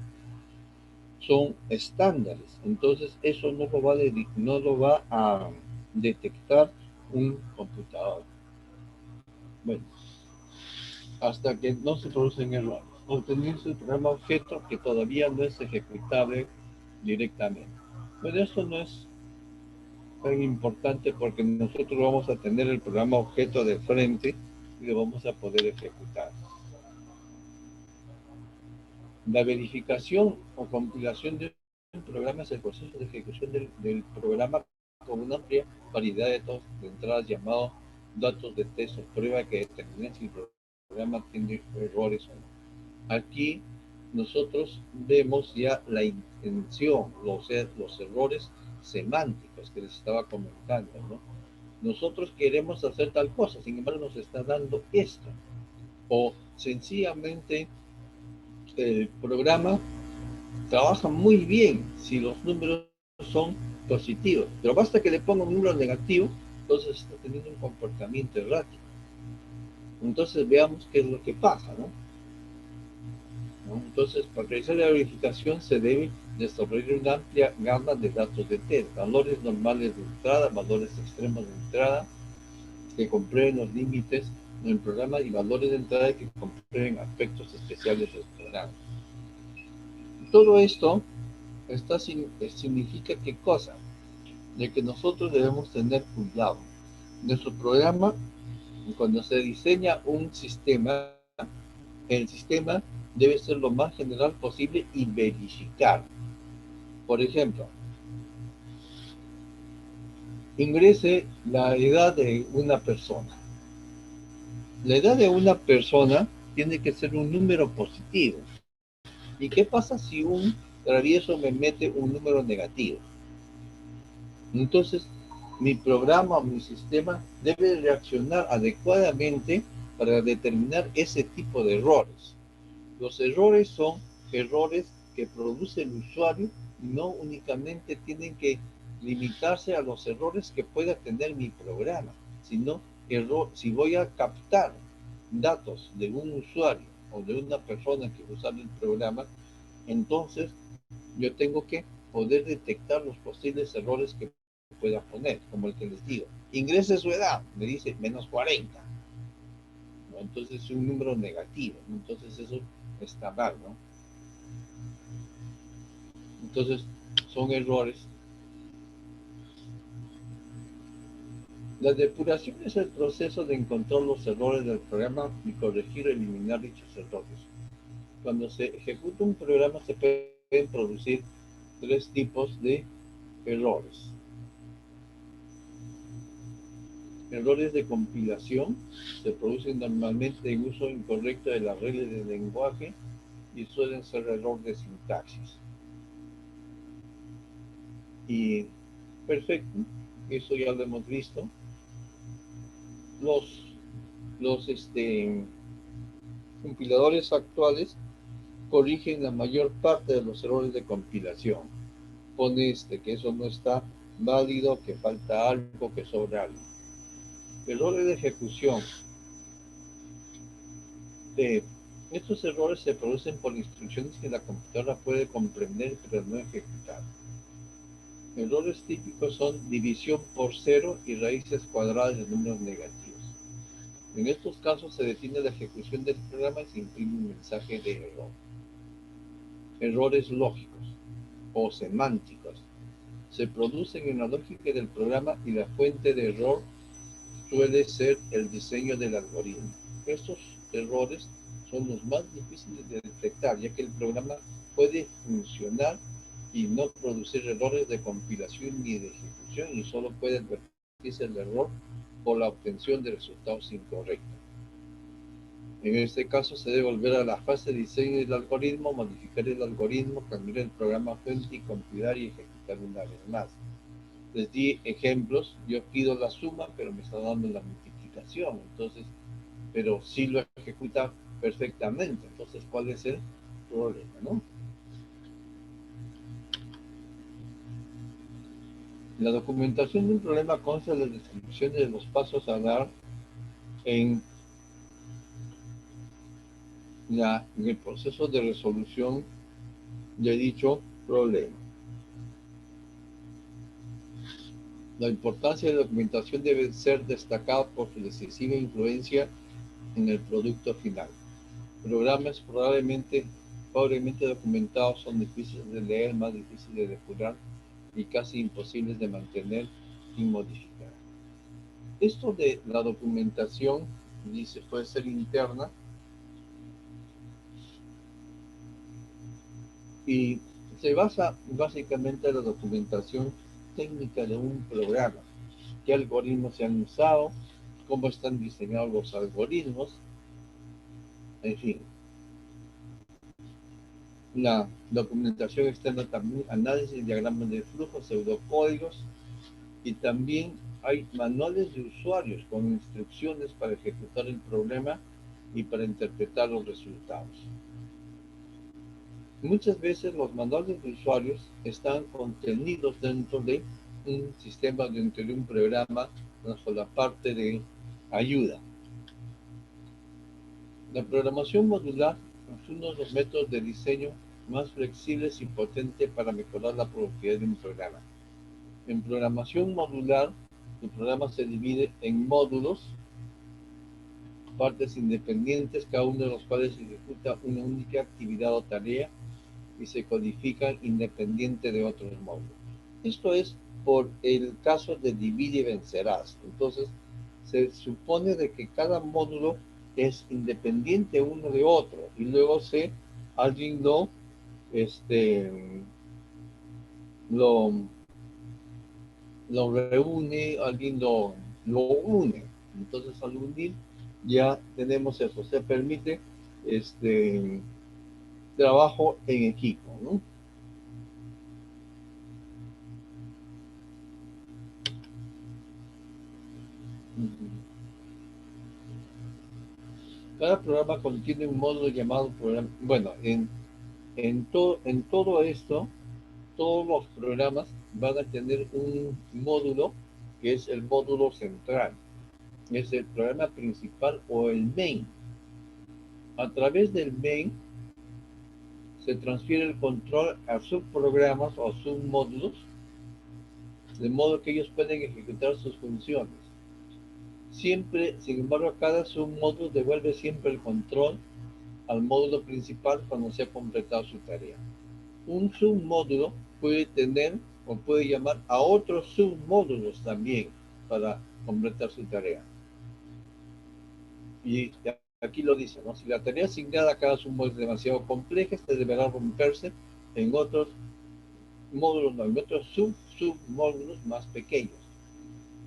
son estándares. Entonces eso no lo va a detectar un computador. Bueno, hasta que no se producen errores. Obtenerse el programa objeto que todavía no es ejecutable directamente. Pero esto no es tan importante porque nosotros vamos a tener el programa objeto de frente y lo vamos a poder ejecutar. La verificación o compilación de un programa es el proceso de ejecución del programa con una amplia variedad de datos de entradas llamados datos de test o prueba que determinan si el programa tiene errores o no. aquí nosotros vemos ya la intención, los errores semánticos que les estaba comentando, ¿no? Nosotros queremos hacer tal cosa, sin embargo nos está dando esto. O sencillamente el programa trabaja muy bien si los números son positivos, pero basta que le ponga un número negativo, entonces está teniendo un comportamiento errático. Entonces veamos qué es lo que pasa, ¿no? Entonces, para realizar la verificación se debe desarrollar una amplia gama de datos de test, valores normales de entrada, valores extremos de entrada, que comprueben los límites del programa y valores de entrada que comprueben aspectos especiales del programa. Todo esto significa qué cosa, de que nosotros debemos tener cuidado. Nuestro programa, cuando se diseña un sistema, el sistema debe ser lo más general posible y verificar. Por ejemplo, ingrese la edad de una persona. La edad de una persona tiene que ser un número positivo. ¿Y qué pasa si un travieso me mete un número negativo? Entonces, mi programa o mi sistema debe reaccionar adecuadamente para determinar ese tipo de errores. Los errores son errores que produce el usuario, no únicamente tienen que limitarse a los errores que pueda tener mi programa, sino si voy a captar datos de un usuario o de una persona que usa el programa, entonces yo tengo que poder detectar los posibles errores que pueda poner, como el que les digo. Ingrese su edad, me dice menos 40. ¿No? Entonces es un número negativo, ¿no? Entonces eso está mal, ¿no? Entonces son errores. La depuración es el proceso de encontrar los errores del programa y corregir o eliminar dichos errores. Cuando se ejecuta un programa se pueden producir tres tipos de errores. Errores de compilación se producen normalmente en uso incorrecto de las reglas del lenguaje y suelen ser errores de sintaxis. Y perfecto, eso ya lo hemos visto. Los compiladores actuales corrigen la mayor parte de los errores de compilación. Pone que eso no está válido, que falta algo, que sobra algo. Errores de ejecución. Estos errores se producen por instrucciones que la computadora puede comprender pero no ejecutar. Errores típicos son división por cero y raíces cuadradas de números negativos. En estos casos se detiene la ejecución del programa y se imprime un mensaje de error. Errores lógicos o semánticos se producen en la lógica del programa y la fuente de error suele ser el diseño del algoritmo. Estos errores son los más difíciles de detectar, ya que el programa puede funcionar y no producir errores de compilación ni de ejecución, y solo puede advertirse el error por la obtención de resultados incorrectos. En este caso se debe volver a la fase de diseño del algoritmo, modificar el algoritmo, cambiar el programa fuente y compilar y ejecutar una vez más. Les di ejemplos, yo pido la suma, pero me está dando la multiplicación, entonces, pero sí lo ejecuta perfectamente, entonces, ¿cuál es el problema, no? La documentación de un problema consta de las descripciones de los pasos a dar en el proceso de resolución de dicho problema. La importancia de la documentación debe ser destacada por su decisiva influencia en el producto final. Programas probablemente pobremente documentados son difíciles de leer, más difíciles de depurar y casi imposibles de mantener y modificar. Esto de la documentación, dice, puede ser interna y se basa básicamente en la documentación técnica de un programa. ¿Qué algoritmos se han usado? ¿Cómo están diseñados los algoritmos? En fin. la documentación externa también, análisis, diagramas de flujo, pseudocódigos, y también hay manuales de usuarios con instrucciones para ejecutar el programa y para interpretar los resultados. Muchas veces los manuales de usuarios están contenidos dentro de un sistema, dentro de un programa, bajo la parte de ayuda. La programación modular es uno de los métodos de diseño más flexibles y potentes para mejorar la productividad de un programa. En programación modular, el programa se divide en módulos, partes independientes, cada uno de los cuales ejecuta una única actividad o tarea y se codifican independiente de otros módulos. Esto es por el caso de divide y vencerás. Entonces, se supone de que cada módulo es independiente uno de otro y luego alguien lo reúne, alguien lo une. Entonces, al unir ya tenemos eso, se permite trabajo en equipo, ¿no? Cada programa contiene un módulo llamado programa. Bueno, en todo esto, todos los programas van a tener un módulo que es el módulo central. Es el programa principal o el main. A través del main se transfiere el control a subprogramas o submódulos, de modo que ellos pueden ejecutar sus funciones. Siempre, sin embargo, cada submódulo devuelve siempre el control al módulo principal cuando se ha completado su tarea. Un submódulo puede tener o puede llamar a otros submódulos también para completar su tarea. Y aquí lo dice, ¿no? Si la tarea asignada a cada submódulo es demasiado compleja, este deberá romperse en otros módulos, no, en otros submódulos más pequeños.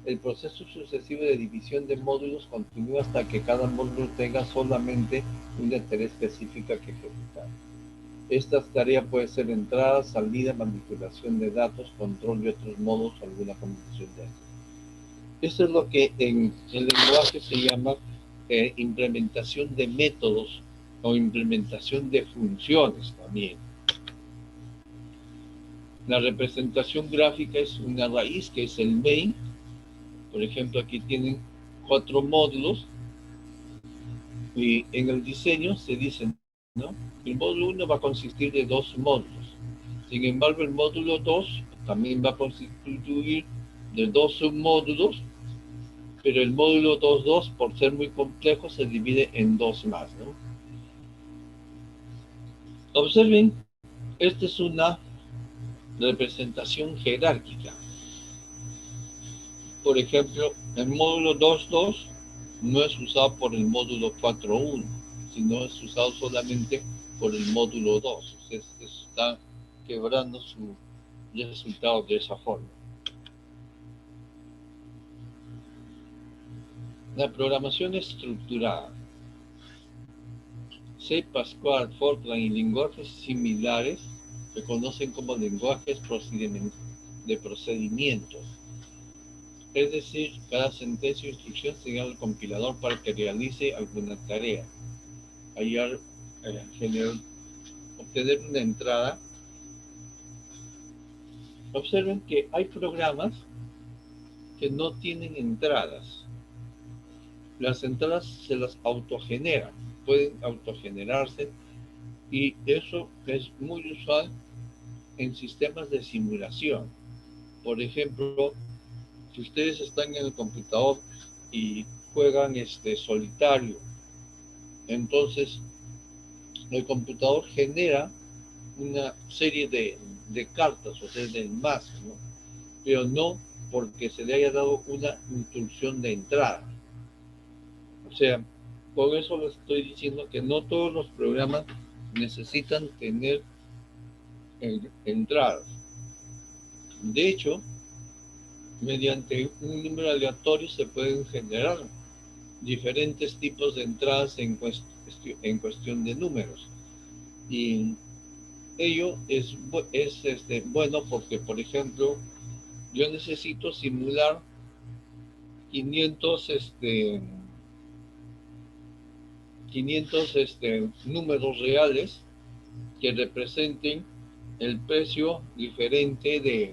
El proceso sucesivo de división de módulos continúa hasta que cada módulo tenga solamente una tarea específica que ejecutar. Esta tarea puede ser entrada, salida, manipulación de datos, control de otros modos o alguna combinación de estos. Esto es lo que en el lenguaje se llama implementación de métodos o implementación de funciones también. La representación gráfica es una raíz que es el main. Por ejemplo, aquí tienen 4 módulos y en el diseño se dice, ¿no? El módulo 1 va a consistir de 2 módulos. Sin embargo, el módulo 2 también va a constituir de 2 submódulos, pero el módulo 2.2, por ser muy complejo, se divide en 2 más, ¿no? Observen, esta es una representación jerárquica. Por ejemplo, el módulo 2.2 no es usado por el módulo 4.1, sino es usado solamente por el módulo 2. Se está quebrando su resultado de esa forma. La programación estructurada. C, Pascal, Fortran y lenguajes similares se conocen como lenguajes de procedimientos. Es decir, cada sentencia o instrucción señala al compilador para que realice alguna tarea. Obtener una entrada. Observen que hay programas que no tienen entradas. Las entradas se las autogeneran, pueden autogenerarse, y eso es muy usual en sistemas de simulación. Por ejemplo, si ustedes están en el computador y juegan solitario, entonces el computador genera una serie de cartas, o sea, de enlaces, ¿no? Pero no porque se le haya dado una instrucción de entrada. O sea, por eso les estoy diciendo que no todos los programas necesitan tener entradas. De hecho, mediante un número aleatorio se pueden generar diferentes tipos de entradas en cuestión de números. Y ello es bueno porque, por ejemplo, yo necesito simular 500, 500 números reales que representen el precio diferente de,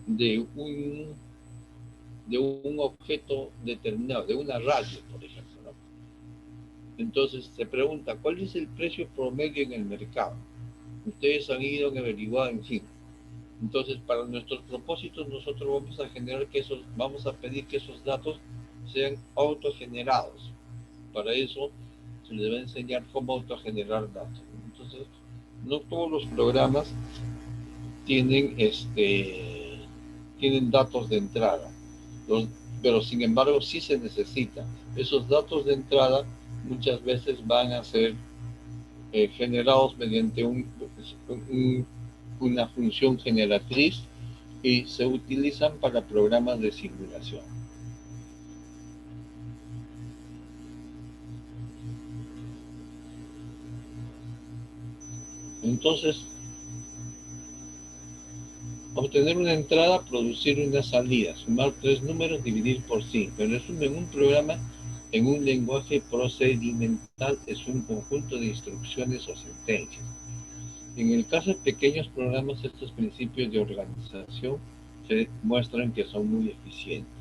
de, un, de un objeto determinado, de una radio, por ejemplo, ¿no? Entonces se pregunta, ¿cuál es el precio promedio en el mercado? Ustedes han ido a averiguar, en fin. Entonces, para nuestros propósitos, nosotros vamos a pedir que esos datos sean autogenerados. Para eso se les va a enseñar cómo autogenerar datos. Entonces, no todos los programas tienen tienen datos de entrada, pero sin embargo sí se necesita. Esos datos de entrada muchas veces van a ser generados mediante una función generatriz y se utilizan para programas de simulación. Entonces, obtener una entrada, producir una salida, sumar 3 números, dividir por 5. En resumen, un programa en un lenguaje procedimental es un conjunto de instrucciones o sentencias. En el caso de pequeños programas, estos principios de organización se muestran que son muy eficientes.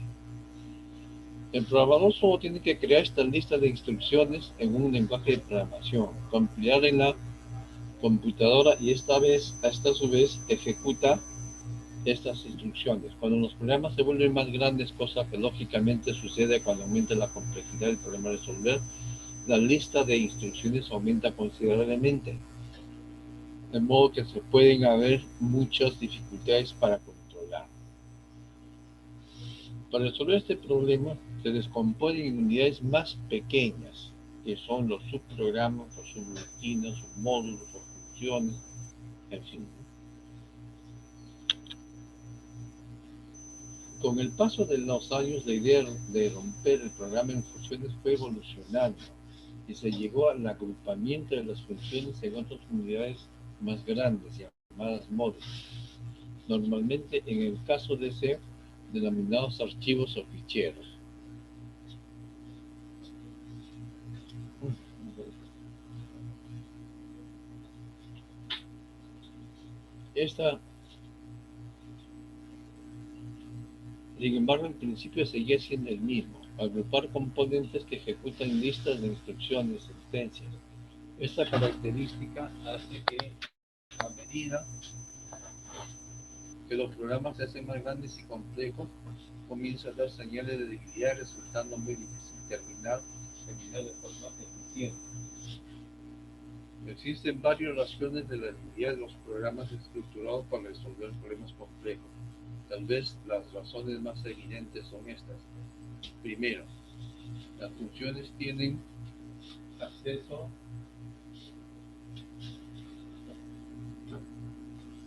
El programador solo tiene que crear esta lista de instrucciones en un lenguaje de programación, compilar en la computadora y esta a su vez ejecuta estas instrucciones. Cuando los programas se vuelven más grandes, cosa que lógicamente sucede cuando aumenta la complejidad del problema a resolver, la lista de instrucciones aumenta considerablemente, de modo que se pueden haber muchas dificultades para controlar. Para resolver este problema, se descomponen en unidades más pequeñas, que son los subprogramas, los subrutinas, submódulos o funciones, en fin. Con el paso de los años, la idea de romper el programa en funciones fue evolucionando y se llegó al agrupamiento de las funciones en otras unidades más grandes, llamadas módulos. Normalmente, en el caso de ser denominados archivos o ficheros. Sin embargo, el principio seguía siendo el mismo, agrupar componentes que ejecutan listas de instrucciones, sentencias. Esta característica hace que, a medida que los programas se hacen más grandes y complejos, comienza a dar señales de debilidad, resultando muy difícil terminar de forma eficiente. Existen varias razones de la debilidad de los programas estructurados para resolver problemas complejos. Tal vez las razones más evidentes son estas. Primero, las funciones tienen acceso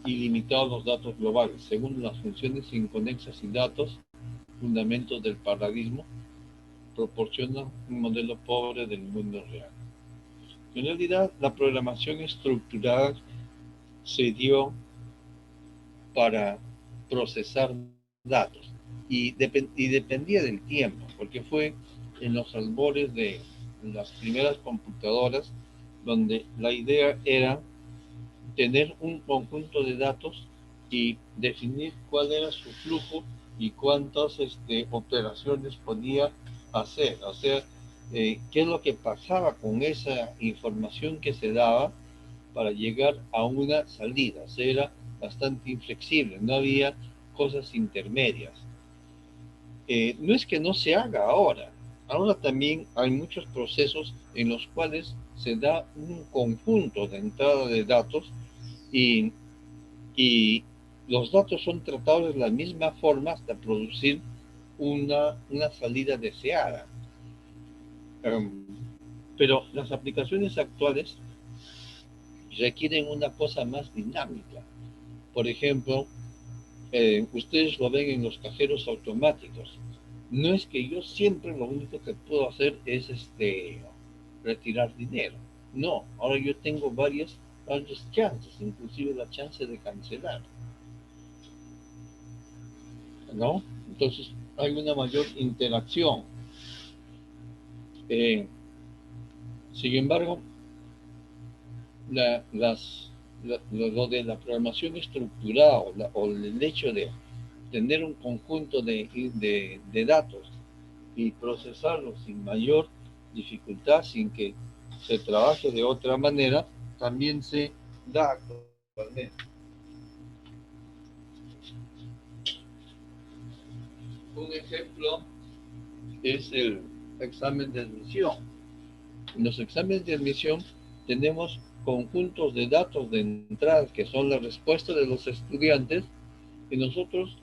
ilimitado a los datos globales. Segundo, las funciones inconexas y datos, fundamentos del paradigma, proporcionan un modelo pobre del mundo real. En realidad, la programación estructurada se dio para procesar datos y dependía del tiempo, porque fue en los albores de las primeras computadoras donde la idea era tener un conjunto de datos y definir cuál era su flujo y cuántas operaciones podía hacer, o sea, qué es lo que pasaba con esa información que se daba para llegar a una salida. O sea, era bastante inflexible, no había cosas intermedias. No es que no se haga ahora también hay muchos procesos en los cuales se da un conjunto de entrada de datos y, y los datos son tratados de la misma forma hasta producir una salida deseada. Pero las aplicaciones actuales requieren una cosa más dinámica. Por ejemplo, ustedes lo ven en los cajeros automáticos. No es que yo siempre lo único que puedo hacer es retirar dinero. No, ahora yo tengo varias chances, inclusive la chance de cancelar, ¿no? Entonces hay una mayor interacción. Sin embargo, lo de la programación estructurada o el hecho de tener un conjunto de datos y procesarlos sin mayor dificultad, sin que se trabaje de otra manera, también se da actualmente. Un ejemplo es el examen de admisión. En los exámenes de admisión tenemos conjuntos de datos de entrada que son la respuesta de los estudiantes y nosotros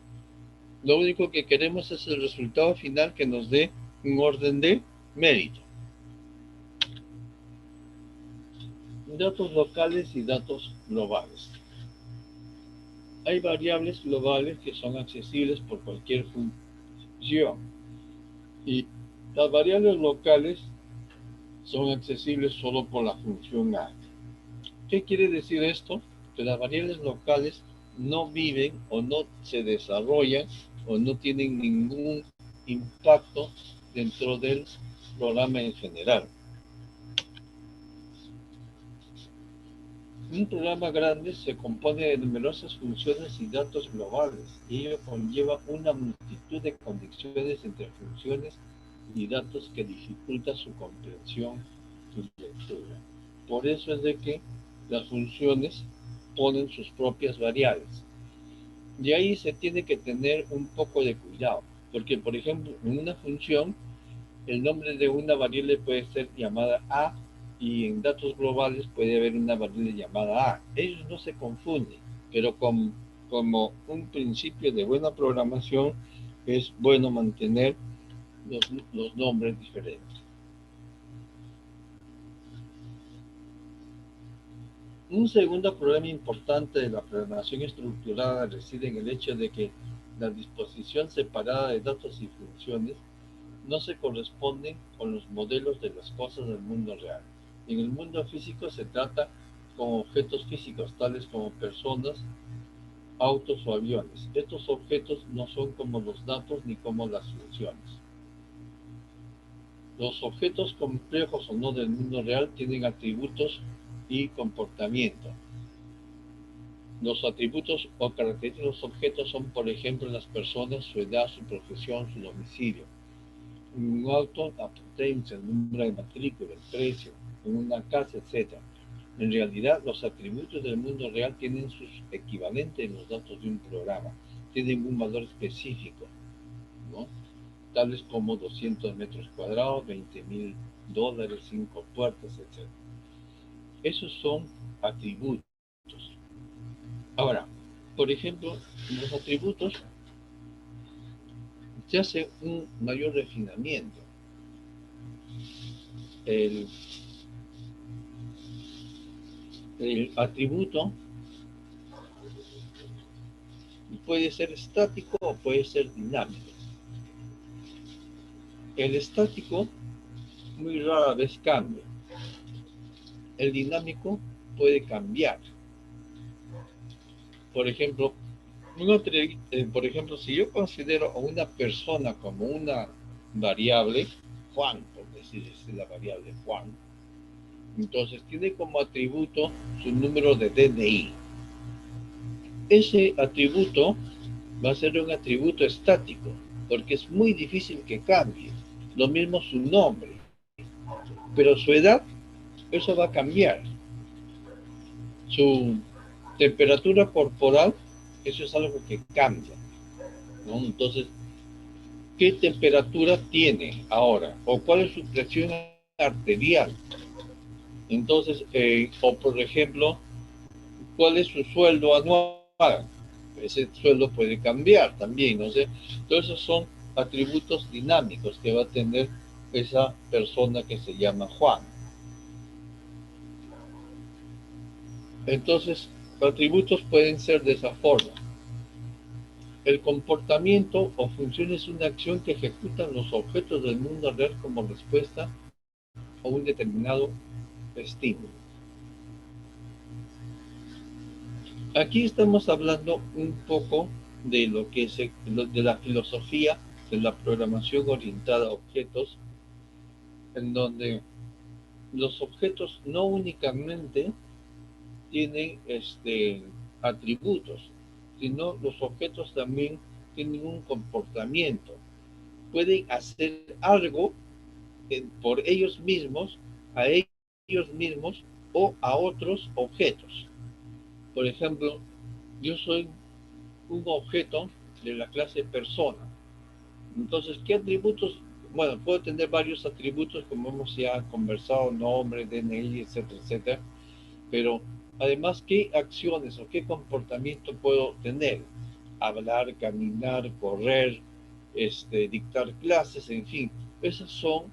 lo único que queremos es el resultado final que nos dé un orden de mérito. Datos locales y datos globales. Hay variables globales que son accesibles por cualquier función y las variables locales son accesibles solo por la función A. ¿Qué quiere decir esto? Que las variables locales no viven o no se desarrollan o no tienen ningún impacto dentro del programa en general. Un programa grande se compone de numerosas funciones y datos globales y ello conlleva una multitud de conexiones entre funciones y datos que dificulta su comprensión y lectura. Por eso es de que las funciones ponen sus propias variables. De ahí se tiene que tener un poco de cuidado, porque por ejemplo en una función el nombre de una variable puede ser llamada A y en datos globales puede haber una variable llamada A. Ellos no se confunden, pero como un principio de buena programación es bueno mantener los nombres diferentes. Un segundo problema importante de la programación estructurada reside en el hecho de que la disposición separada de datos y funciones no se corresponden con los modelos de las cosas del mundo real. En el mundo físico se trata con objetos físicos, tales como personas, autos o aviones. Estos objetos no son como los datos ni como las funciones. Los objetos complejos o no del mundo real tienen atributos y comportamiento. Los atributos o características de los objetos son, por ejemplo, las personas, su edad, su profesión, su domicilio. En un auto, la potencia, el número de matrícula, el precio, en una casa, etc. En realidad, los atributos del mundo real tienen sus equivalentes en los datos de un programa. Tienen un valor específico, ¿no? Tales como 200 metros cuadrados, $20,000, 5 puertas, etc. Esos son atributos. Ahora, por ejemplo, en los atributos se hace un mayor refinamiento. El atributo puede ser estático o puede ser dinámico. El estático muy rara vez cambia. El dinámico puede cambiar. Por ejemplo, si yo considero a una persona como una variable, Juan, por decir la variable Juan, entonces tiene como atributo su número de DNI. Ese atributo va a ser un atributo estático, porque es muy difícil que cambie. Lo mismo su nombre. Pero su edad, eso va a cambiar. Su temperatura corporal, eso es algo que cambia, ¿no? Entonces, ¿qué temperatura tiene ahora? ¿O cuál es su presión arterial? Entonces, o por ejemplo, ¿cuál es su sueldo anual? Ese sueldo puede cambiar también, ¿no sé? Todos esos son atributos dinámicos que va a tener esa persona que se llama Juan. Entonces, atributos pueden ser de esa forma. El comportamiento o función es una acción que ejecutan los objetos del mundo real como respuesta a un determinado STEAM. Aquí estamos hablando un poco de lo que de la filosofía de la programación orientada a objetos, en donde los objetos no únicamente tienen atributos, sino los objetos también tienen un comportamiento. Pueden hacer algo por ellos mismos, a ellos mismos o a otros objetos. Por ejemplo, yo soy un objeto de la clase persona. Entonces, ¿qué atributos? Bueno, puedo tener varios atributos, como hemos ya conversado, nombre, DNI, etcétera, etcétera. Pero además, ¿qué acciones o qué comportamiento puedo tener? Hablar, caminar, correr, dictar clases, en fin. Esas son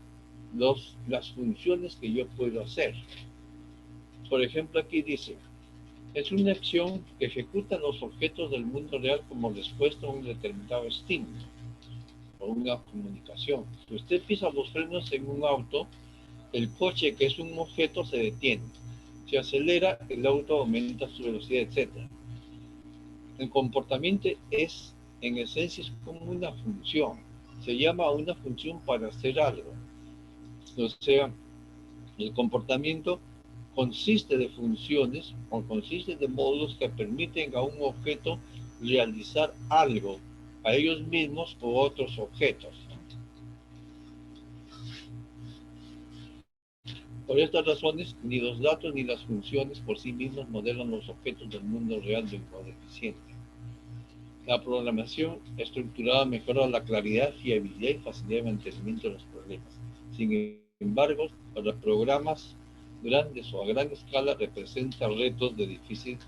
las funciones que yo puedo hacer. Por ejemplo, aquí dice, es una acción que ejecutan los objetos del mundo real como respuesta a un determinado estímulo o una comunicación. Si usted pisa los frenos en un auto, el coche, que es un objeto, se detiene. Si acelera, el auto aumenta su velocidad, etc. El comportamiento en esencia, es como una función. Se llama una función para hacer algo. O sea, el comportamiento consiste de funciones o consiste de módulos que permiten a un objeto realizar algo a ellos mismos o otros objetos. Por estas razones, ni los datos ni las funciones por sí mismos modelan los objetos del mundo real de un modo eficiente. La programación estructurada mejora la claridad, fiabilidad y facilidad de mantenimiento de los problemas. Sin embargo, para programas grandes o a gran escala representa retos de difícil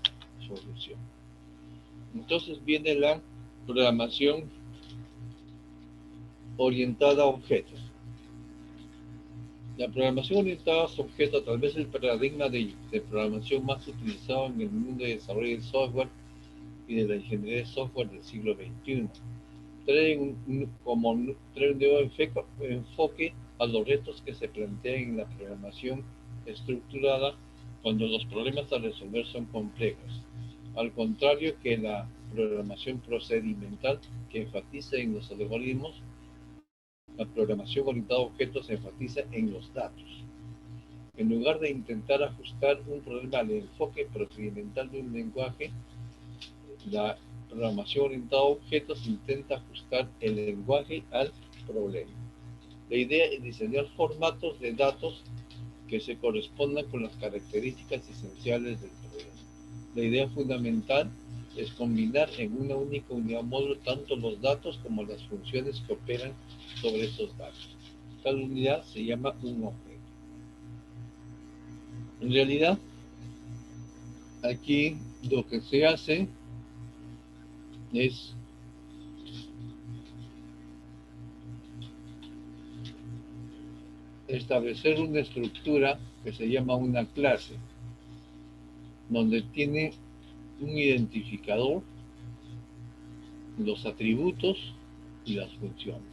solución. Entonces viene la programación orientada a objetos. La programación orientada a objetos, tal vez el paradigma de programación más utilizado en el mundo de desarrollo de software y de la ingeniería de software del siglo XXI. Trae un nuevo enfoque a los retos que se plantean en la programación estructurada cuando los problemas a resolver son complejos. Al contrario que la programación procedimental, que enfatiza en los algoritmos, la programación orientada a objetos se enfatiza en los datos. En lugar de intentar ajustar un problema al enfoque procedimental de un lenguaje, la programación orientada a objetos intenta ajustar el lenguaje al problema. La idea es diseñar formatos de datos que se correspondan con las características esenciales del problema. La idea fundamental es combinar en una única unidad módulo tanto los datos como las funciones que operan sobre esos datos. Cada unidad se llama un objeto. En realidad, aquí lo que se hace es establecer una estructura que se llama una clase, donde tiene un identificador, los atributos y las funciones.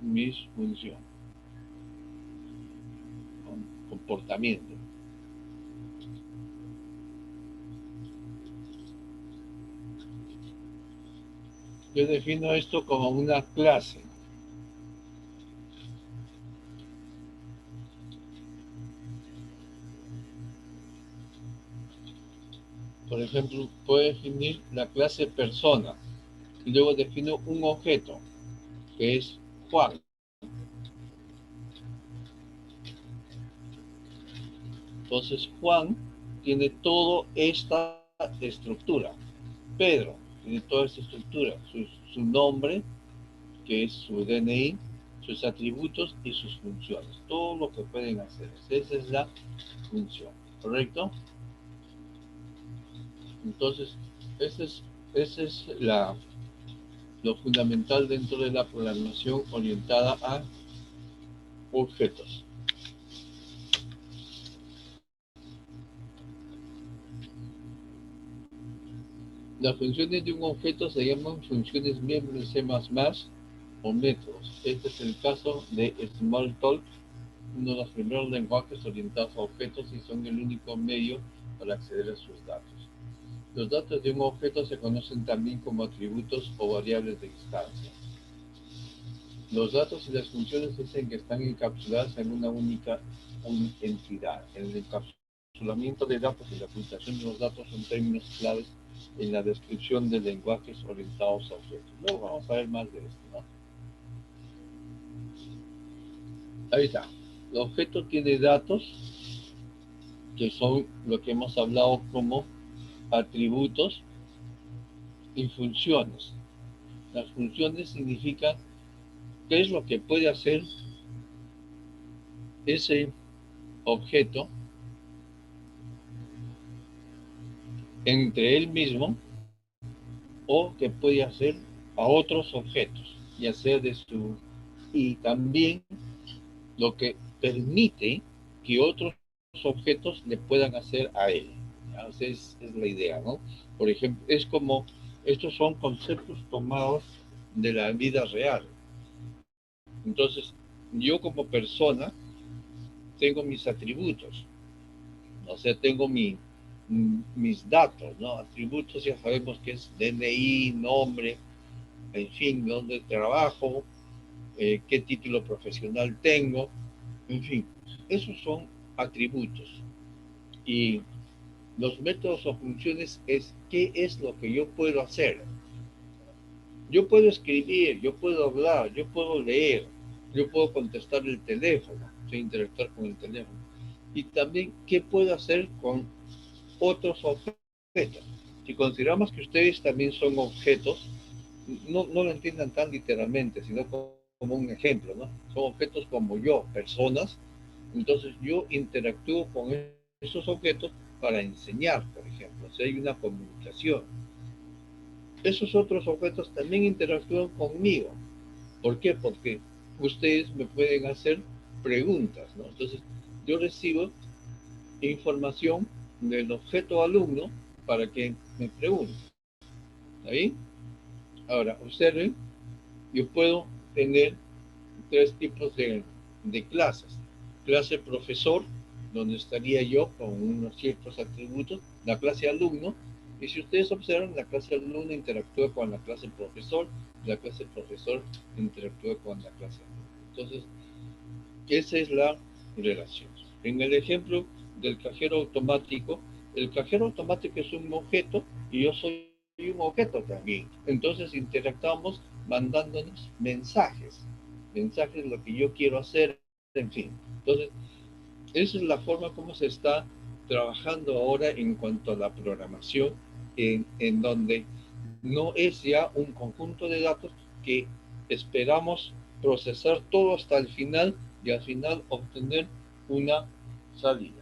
Mis funciones, comportamiento. Yo defino esto como una clase. Por ejemplo, puedo definir la clase persona y luego defino un objeto que es Juan. Entonces Juan tiene toda esta estructura. Pedro tiene toda esta estructura, su nombre, que es su DNI, sus atributos y sus funciones. Todo lo que pueden hacer. Esa es la función, ¿correcto? Entonces, ese es lo fundamental dentro de la programación orientada a objetos. Las funciones de un objeto se llaman funciones miembros de C++ o métodos. Este es el caso de Smalltalk, uno de los primeros lenguajes orientados a objetos y son el único medio para acceder a sus datos. Los datos de un objeto se conocen también como atributos o variables de instancia. Los datos y las funciones dicen que están encapsuladas en una única entidad. El encapsulamiento de datos y la ocultación de los datos son términos claves en la descripción de lenguajes orientados a objetos. Luego vamos a ver más de esto, ¿no? Ahí está. El objeto tiene datos que son lo que hemos hablado como atributos y funciones. Las funciones significan qué es lo que puede hacer ese objeto entre él mismo o que puede hacer a otros objetos, ya sea de su... Y también lo que permite que otros objetos le puedan hacer a él. Entonces es la idea, ¿no? Por ejemplo, es como, estos son conceptos tomados de la vida real. Entonces, yo como persona tengo mis atributos, o sea, tengo mis datos, ¿no? Atributos ya sabemos que es DNI, nombre, en fin, dónde trabajo, qué título profesional tengo, en fin, esos son atributos. Y los métodos o funciones es qué es lo que yo puedo hacer. Yo puedo escribir, yo puedo hablar, yo puedo leer, yo puedo contestar el teléfono, interactuar con el teléfono. Y también qué puedo hacer con otros objetos. Si consideramos que ustedes también son objetos, no lo entiendan tan literalmente, sino como un ejemplo, ¿no? Son objetos como yo, personas. Entonces yo interactúo con esos objetos para enseñar, por ejemplo, si hay una comunicación. Esos otros objetos también interactúan conmigo. ¿Por qué? Porque ustedes me pueden hacer preguntas, ¿no? Entonces yo recibo información del objeto alumno para que me pregunte. ¿Está bien? Ahora, observen, yo puedo tener tres tipos de clases. Clase profesor, donde estaría yo con unos ciertos atributos, la clase alumno, y si ustedes observan, la clase alumno interactúa con la clase profesor, la clase profesor interactúa con la clase alumno. Entonces, esa es la relación. En el ejemplo del cajero automático, el cajero automático es un objeto y yo soy un objeto también. Entonces interactuamos mandándonos mensajes lo que yo quiero hacer, en fin. Entonces, esa es la forma como se está trabajando ahora en cuanto a la programación, en donde no es ya un conjunto de datos que esperamos procesar todo hasta el final y al final obtener una salida.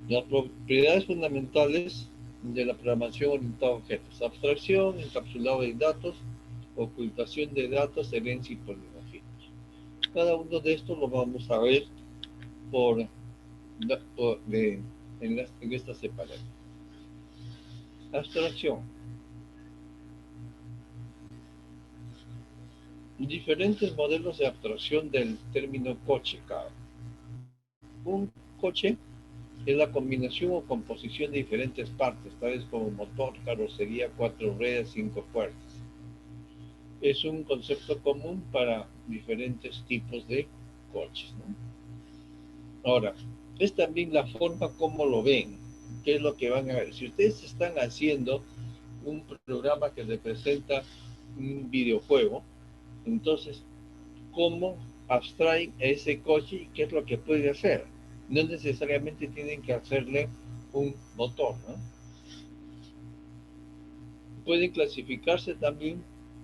Las propiedades fundamentales de la programación orientada a objetos: abstracción, encapsulado de datos, ocultación de datos, herencia y polimorfismos. Cada uno de estos lo vamos a ver en esta separación. Abstracción. Diferentes modelos de abstracción del término coche. Un coche es la combinación o composición de diferentes partes, tales como motor, carrocería, 4 ruedas, 5 puertas. Es un concepto común para diferentes tipos de coches, ¿no? Ahora, es también la forma como lo ven, qué es lo que van a ver. Si ustedes están haciendo un programa que representa un videojuego, entonces, ¿cómo abstraen a ese coche y qué es lo que puede hacer? No necesariamente tienen que hacerle un motor, ¿no? Pueden clasificarse también,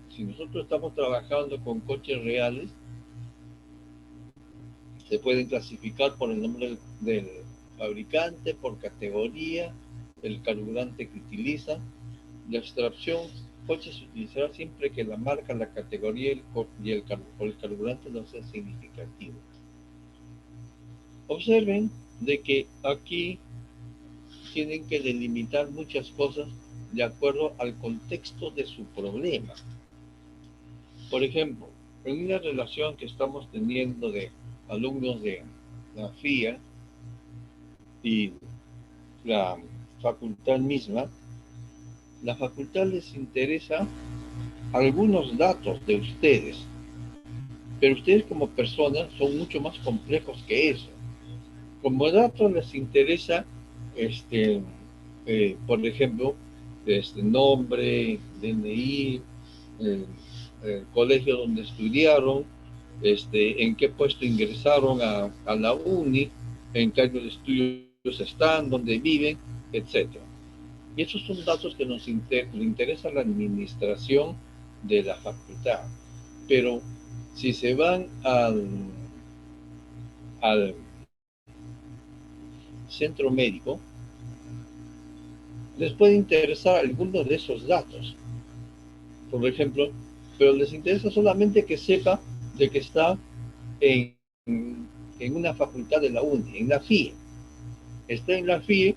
si nosotros estamos trabajando con coches reales, Se pueden clasificar por el nombre del fabricante, por categoría, el carburante que utilizan. La extracción puede utilizar siempre que la marca, la categoría y el carburante no sea significativo. Observen de que aquí tienen que delimitar muchas cosas de acuerdo al contexto de su problema. Por ejemplo, en una relación que estamos teniendo de alumnos de la FIA y la facultad misma, la facultad les interesa algunos datos de ustedes, pero ustedes como personas son mucho más complejos que eso. Como datos les interesa, por ejemplo, nombre, DNI, el colegio donde estudiaron, en qué puesto ingresaron a la uni, en qué año de estudios están, dónde viven, etcétera. Y esos son datos que nos interesa a la administración de la facultad. Pero si se van al centro médico, les puede interesar algunos de esos datos, por ejemplo, pero les interesa solamente que sepa de que está en, en una facultad de la UNI, en la FIE. Está en la FIE,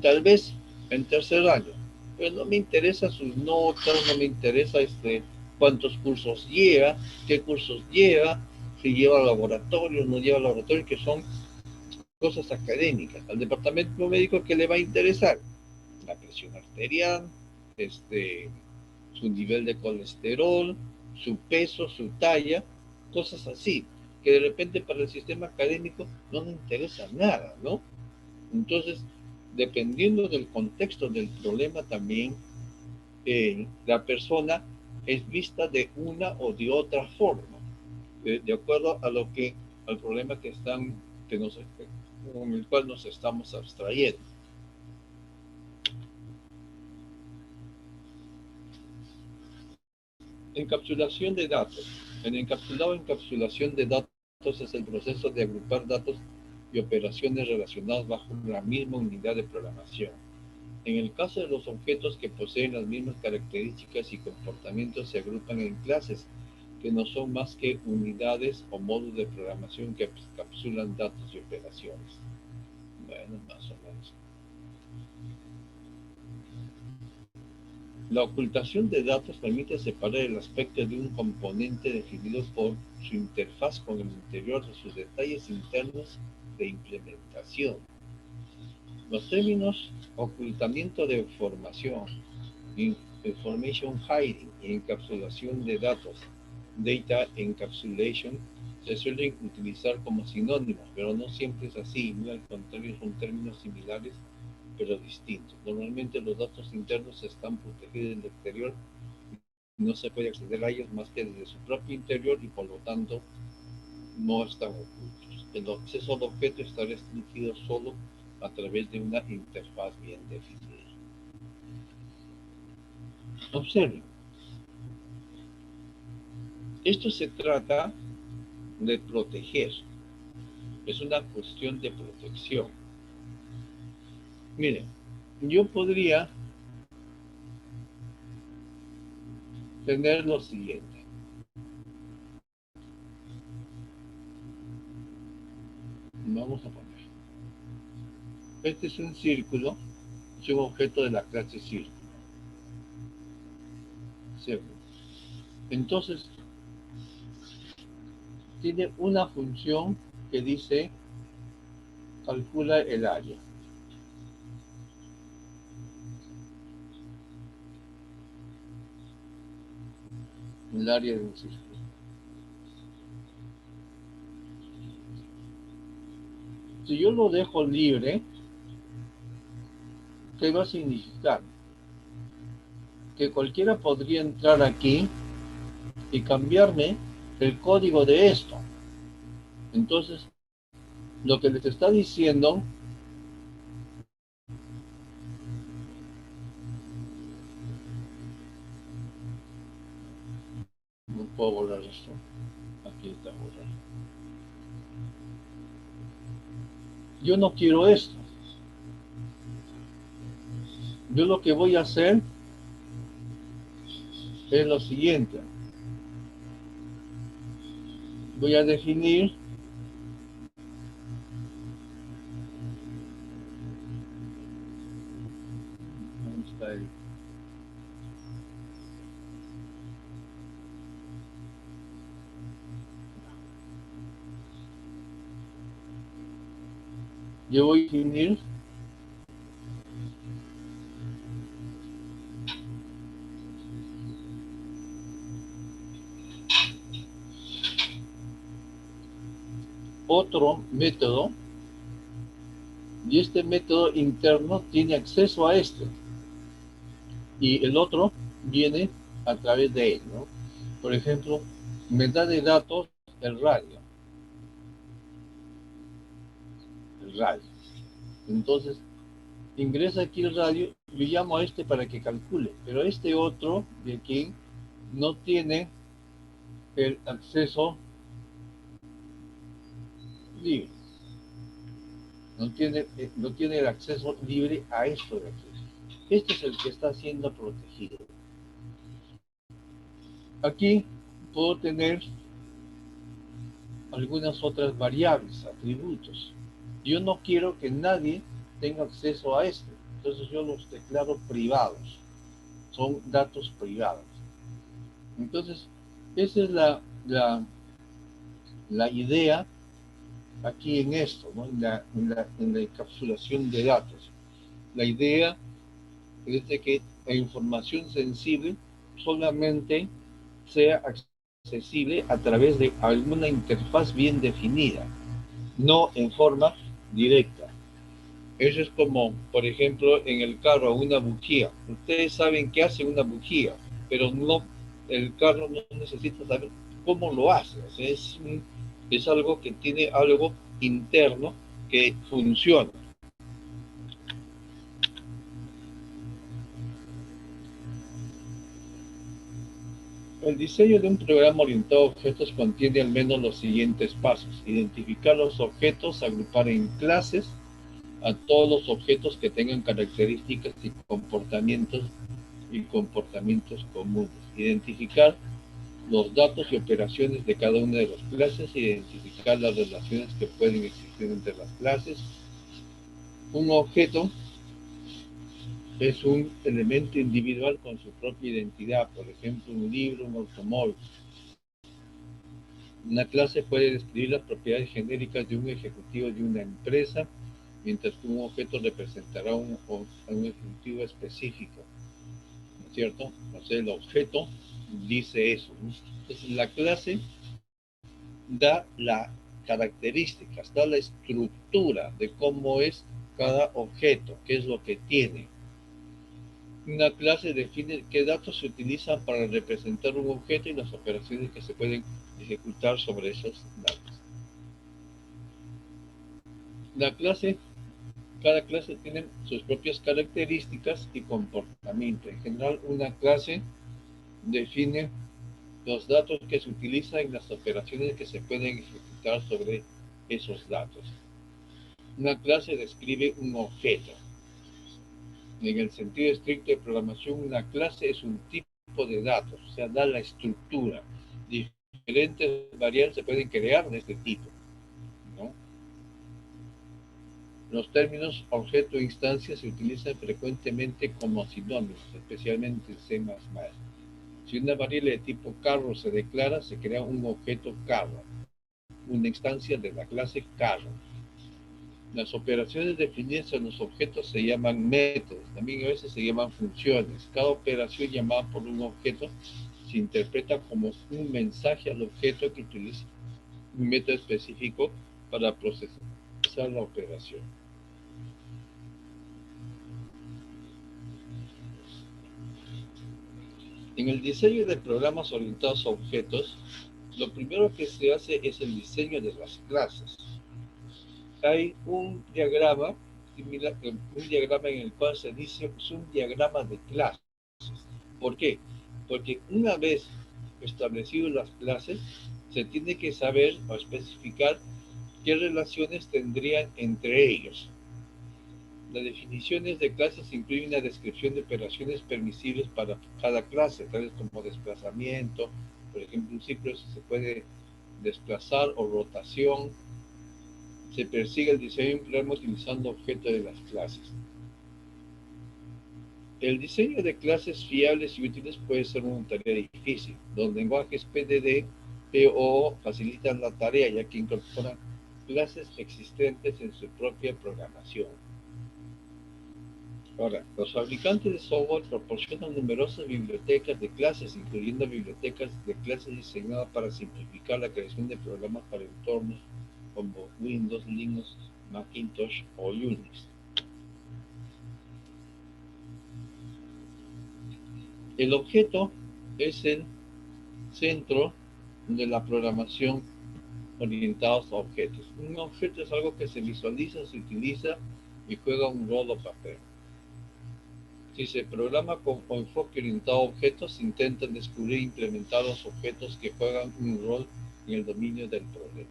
tal vez en tercer año, pero no me interesa sus notas, no me interesa cuántos cursos lleva, qué cursos lleva, si lleva laboratorio, no lleva laboratorio, que son cosas académicas. Al departamento médico, ¿qué le va a interesar? La presión arterial, su nivel de colesterol, su peso, su talla, cosas así, que de repente para el sistema académico no le interesa nada, ¿no? Entonces, dependiendo del contexto del problema también, la persona es vista de una o de otra forma, de acuerdo a al problema con el cual nos estamos abstrayendo. Encapsulación de datos. En encapsulado, encapsulación de datos es el proceso de agrupar datos y operaciones relacionadas bajo la misma unidad de programación. En el caso de los objetos que poseen las mismas características y comportamientos, se agrupan en clases, que no son más que unidades o módulos de programación que encapsulan datos y operaciones. Bueno, más o menos. La ocultación de datos permite separar el aspecto de un componente definido por su interfaz con el interior de sus detalles internos de implementación. Los términos ocultamiento de información, information hiding y encapsulación de datos, data encapsulation, se suelen utilizar como sinónimos, pero no siempre es así, muy al contrario, son términos similares pero distintos. Normalmente los datos internos están protegidos del exterior y no se puede acceder a ellos más que desde su propio interior y por lo tanto no están ocultos. El acceso al objeto está restringido solo a través de una interfaz bien definida. Observen. Esto se trata de proteger. Es una cuestión de protección. Miren, yo podría tener lo siguiente. Vamos a poner. Este es un círculo, es un objeto de la clase círculo. ¿Cierto? Entonces, tiene una función que dice calcula el área. El área de un círculo. Si yo lo dejo libre, ¿qué va a significar? Que cualquiera podría entrar aquí y cambiarme el código de esto. Entonces, lo que les está diciendo no puedo borrar esto. Aquí está borrado. Yo no quiero esto. Yo lo que voy a hacer es lo siguiente. Voy a definir ¿dónde está el? Yo voy a definir otro método y este método interno tiene acceso a este y el otro viene a través de él, ¿no? Por ejemplo, me da de datos el radio. Entonces, ingresa aquí el radio, yo llamo a este para que calcule, pero este otro de aquí no tiene el acceso libre. No tiene el acceso libre a esto de aquí. Este es el que está siendo protegido. Aquí puedo tener algunas otras variables, atributos. Yo no quiero que nadie tenga acceso a esto, entonces yo los declaro privados. Son datos privados. Entonces, esa es la idea aquí en esto, ¿no? En la encapsulación de datos. La idea es de que la información sensible solamente sea accesible a través de alguna interfaz bien definida, no en forma directa. Eso es como, por ejemplo, en el carro, una bujía. Ustedes saben qué hace una bujía, pero no, el carro no necesita saber cómo lo hace. O sea, es algo que tiene algo interno que funciona. El diseño de un programa orientado a objetos contiene al menos los siguientes pasos: identificar los objetos, agrupar en clases a todos los objetos que tengan características y comportamientos comunes, identificar los datos y operaciones de cada una de las clases, identificar las relaciones que pueden existir entre las clases. Un objeto es un elemento individual con su propia identidad, por ejemplo, un libro, un automóvil. Una clase puede describir las propiedades genéricas de un ejecutivo de una empresa, mientras que un objeto representará a un ejecutivo específico, ¿no es cierto? O sea, el objeto dice eso, ¿no? Entonces, la clase da las características, da la estructura de cómo es cada objeto, qué es lo que tiene. Una clase define qué datos se utilizan para representar un objeto y las operaciones que se pueden ejecutar sobre esos datos. Cada clase tiene sus propias características y comportamiento. En general, una clase define los datos que se utilizan y las operaciones que se pueden ejecutar sobre esos datos. Una clase describe un objeto. En el sentido estricto de programación, una clase es un tipo de datos, o sea, da la estructura. Diferentes variables se pueden crear de este tipo, ¿no? Los términos objeto e instancia se utilizan frecuentemente como sinónimos, especialmente en C++. Si una variable de tipo carro se declara, se crea un objeto carro, una instancia de la clase carro. Las operaciones definidas en los objetos se llaman métodos, también a veces se llaman funciones. Cada operación llamada por un objeto se interpreta como un mensaje al objeto que utiliza un método específico para procesar la operación. En el diseño de programas orientados a objetos, lo primero que se hace es el diseño de las clases. Hay un diagrama similar, un diagrama en el cual se dice es un diagrama de clases. ¿Por qué? Porque una vez establecidas las clases, se tiene que saber o especificar ¿Qué relaciones tendrían entre ellos? Las definiciones de clases incluyen una descripción de operaciones permisibles para cada clase, tales como desplazamiento, por ejemplo, un ciclo se puede desplazar o rotación. Se persigue el diseño de un programa utilizando objetos de las clases. El diseño de clases fiables y útiles puede ser una tarea difícil. Los lenguajes PDD, POO facilitan la tarea ya que incorporan clases existentes en su propia programación. Ahora, los fabricantes de software proporcionan numerosas bibliotecas de clases, incluyendo bibliotecas de clases diseñadas para simplificar la creación de programas para entornos como Windows, Linux, Macintosh o Unix. El objeto es el centro de la programación orientados a objetos. Un objeto es algo que se visualiza, se utiliza y juega un rol o papel. Si se programa con enfoque orientado a objetos, se intentan descubrir e implementar los objetos que juegan un rol en el dominio del problema.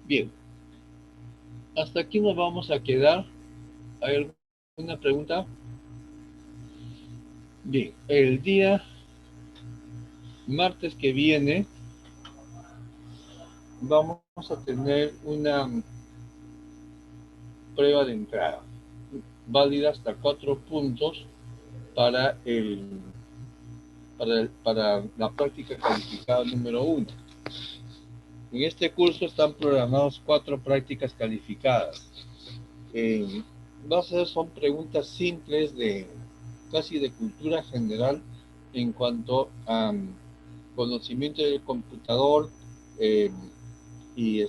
Bien, hasta aquí nos vamos a quedar. ¿Hay alguna pregunta? Bien, el día martes que viene vamos a tener una prueba de entrada válida hasta 4 puntos para la práctica calificada número 1. En este curso están programados 4 prácticas calificadas. Son preguntas simples casi de cultura general en cuanto a conocimiento del computador y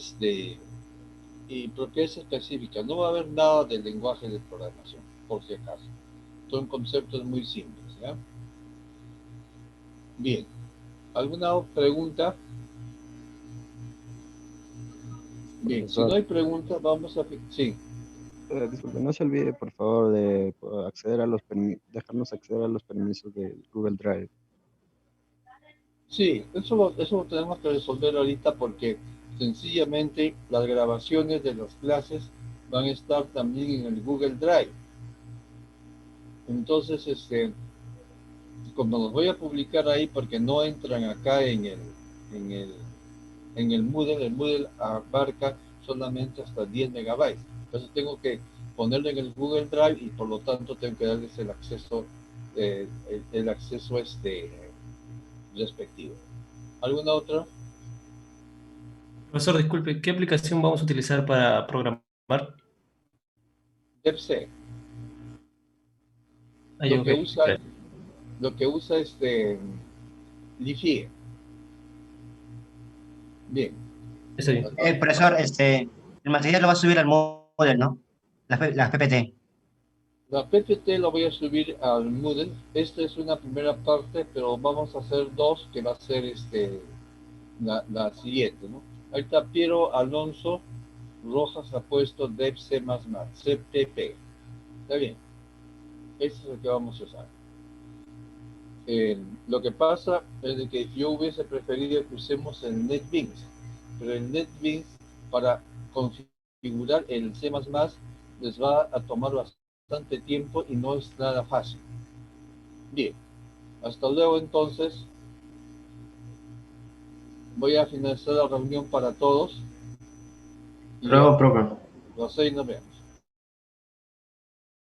propiedades específicas. No va a haber nada del lenguaje de programación, por si acaso. Son conceptos muy simples, ¿ya? Bien. ¿Alguna pregunta? Bien, si no hay preguntas, vamos a... Sí. Disculpe, no se olvide, por favor, de acceder a dejarnos acceder a los permisos de Google Drive. Sí, eso lo tenemos que resolver ahorita porque sencillamente las grabaciones de las clases van a estar también en el Google Drive. Entonces, como los voy a publicar ahí porque no entran acá en el Moodle abarca solamente hasta 10 megabytes. Entonces tengo que ponerlo en el Google Drive y por lo tanto tengo que darles el acceso respectivo. ¿Alguna otra? Profesor, disculpe, ¿qué aplicación vamos a utilizar para programar? DevC. Ahí, Lo ok, que usa, claro. Lifie. Bien. Está bien. Profesor, el material lo va a subir al Moodle, ¿no? Las PPT. La PPT lo voy a subir al Moodle. Esta es una primera parte, pero vamos a hacer 2 que va a ser la siguiente, ¿no? Ahorita Piero Alonso Rojas ha puesto DevC++, CPP. Está bien. Este es el que vamos a usar. Lo que pasa es de que yo hubiese preferido que usemos el NetBeans, pero el NetBeans para configurar el C++ les va a tomar bastante tiempo y no es nada fácil. Bien, hasta luego entonces. Voy a finalizar la reunión para todos. Y Luego, profe. los 6 nos vemos.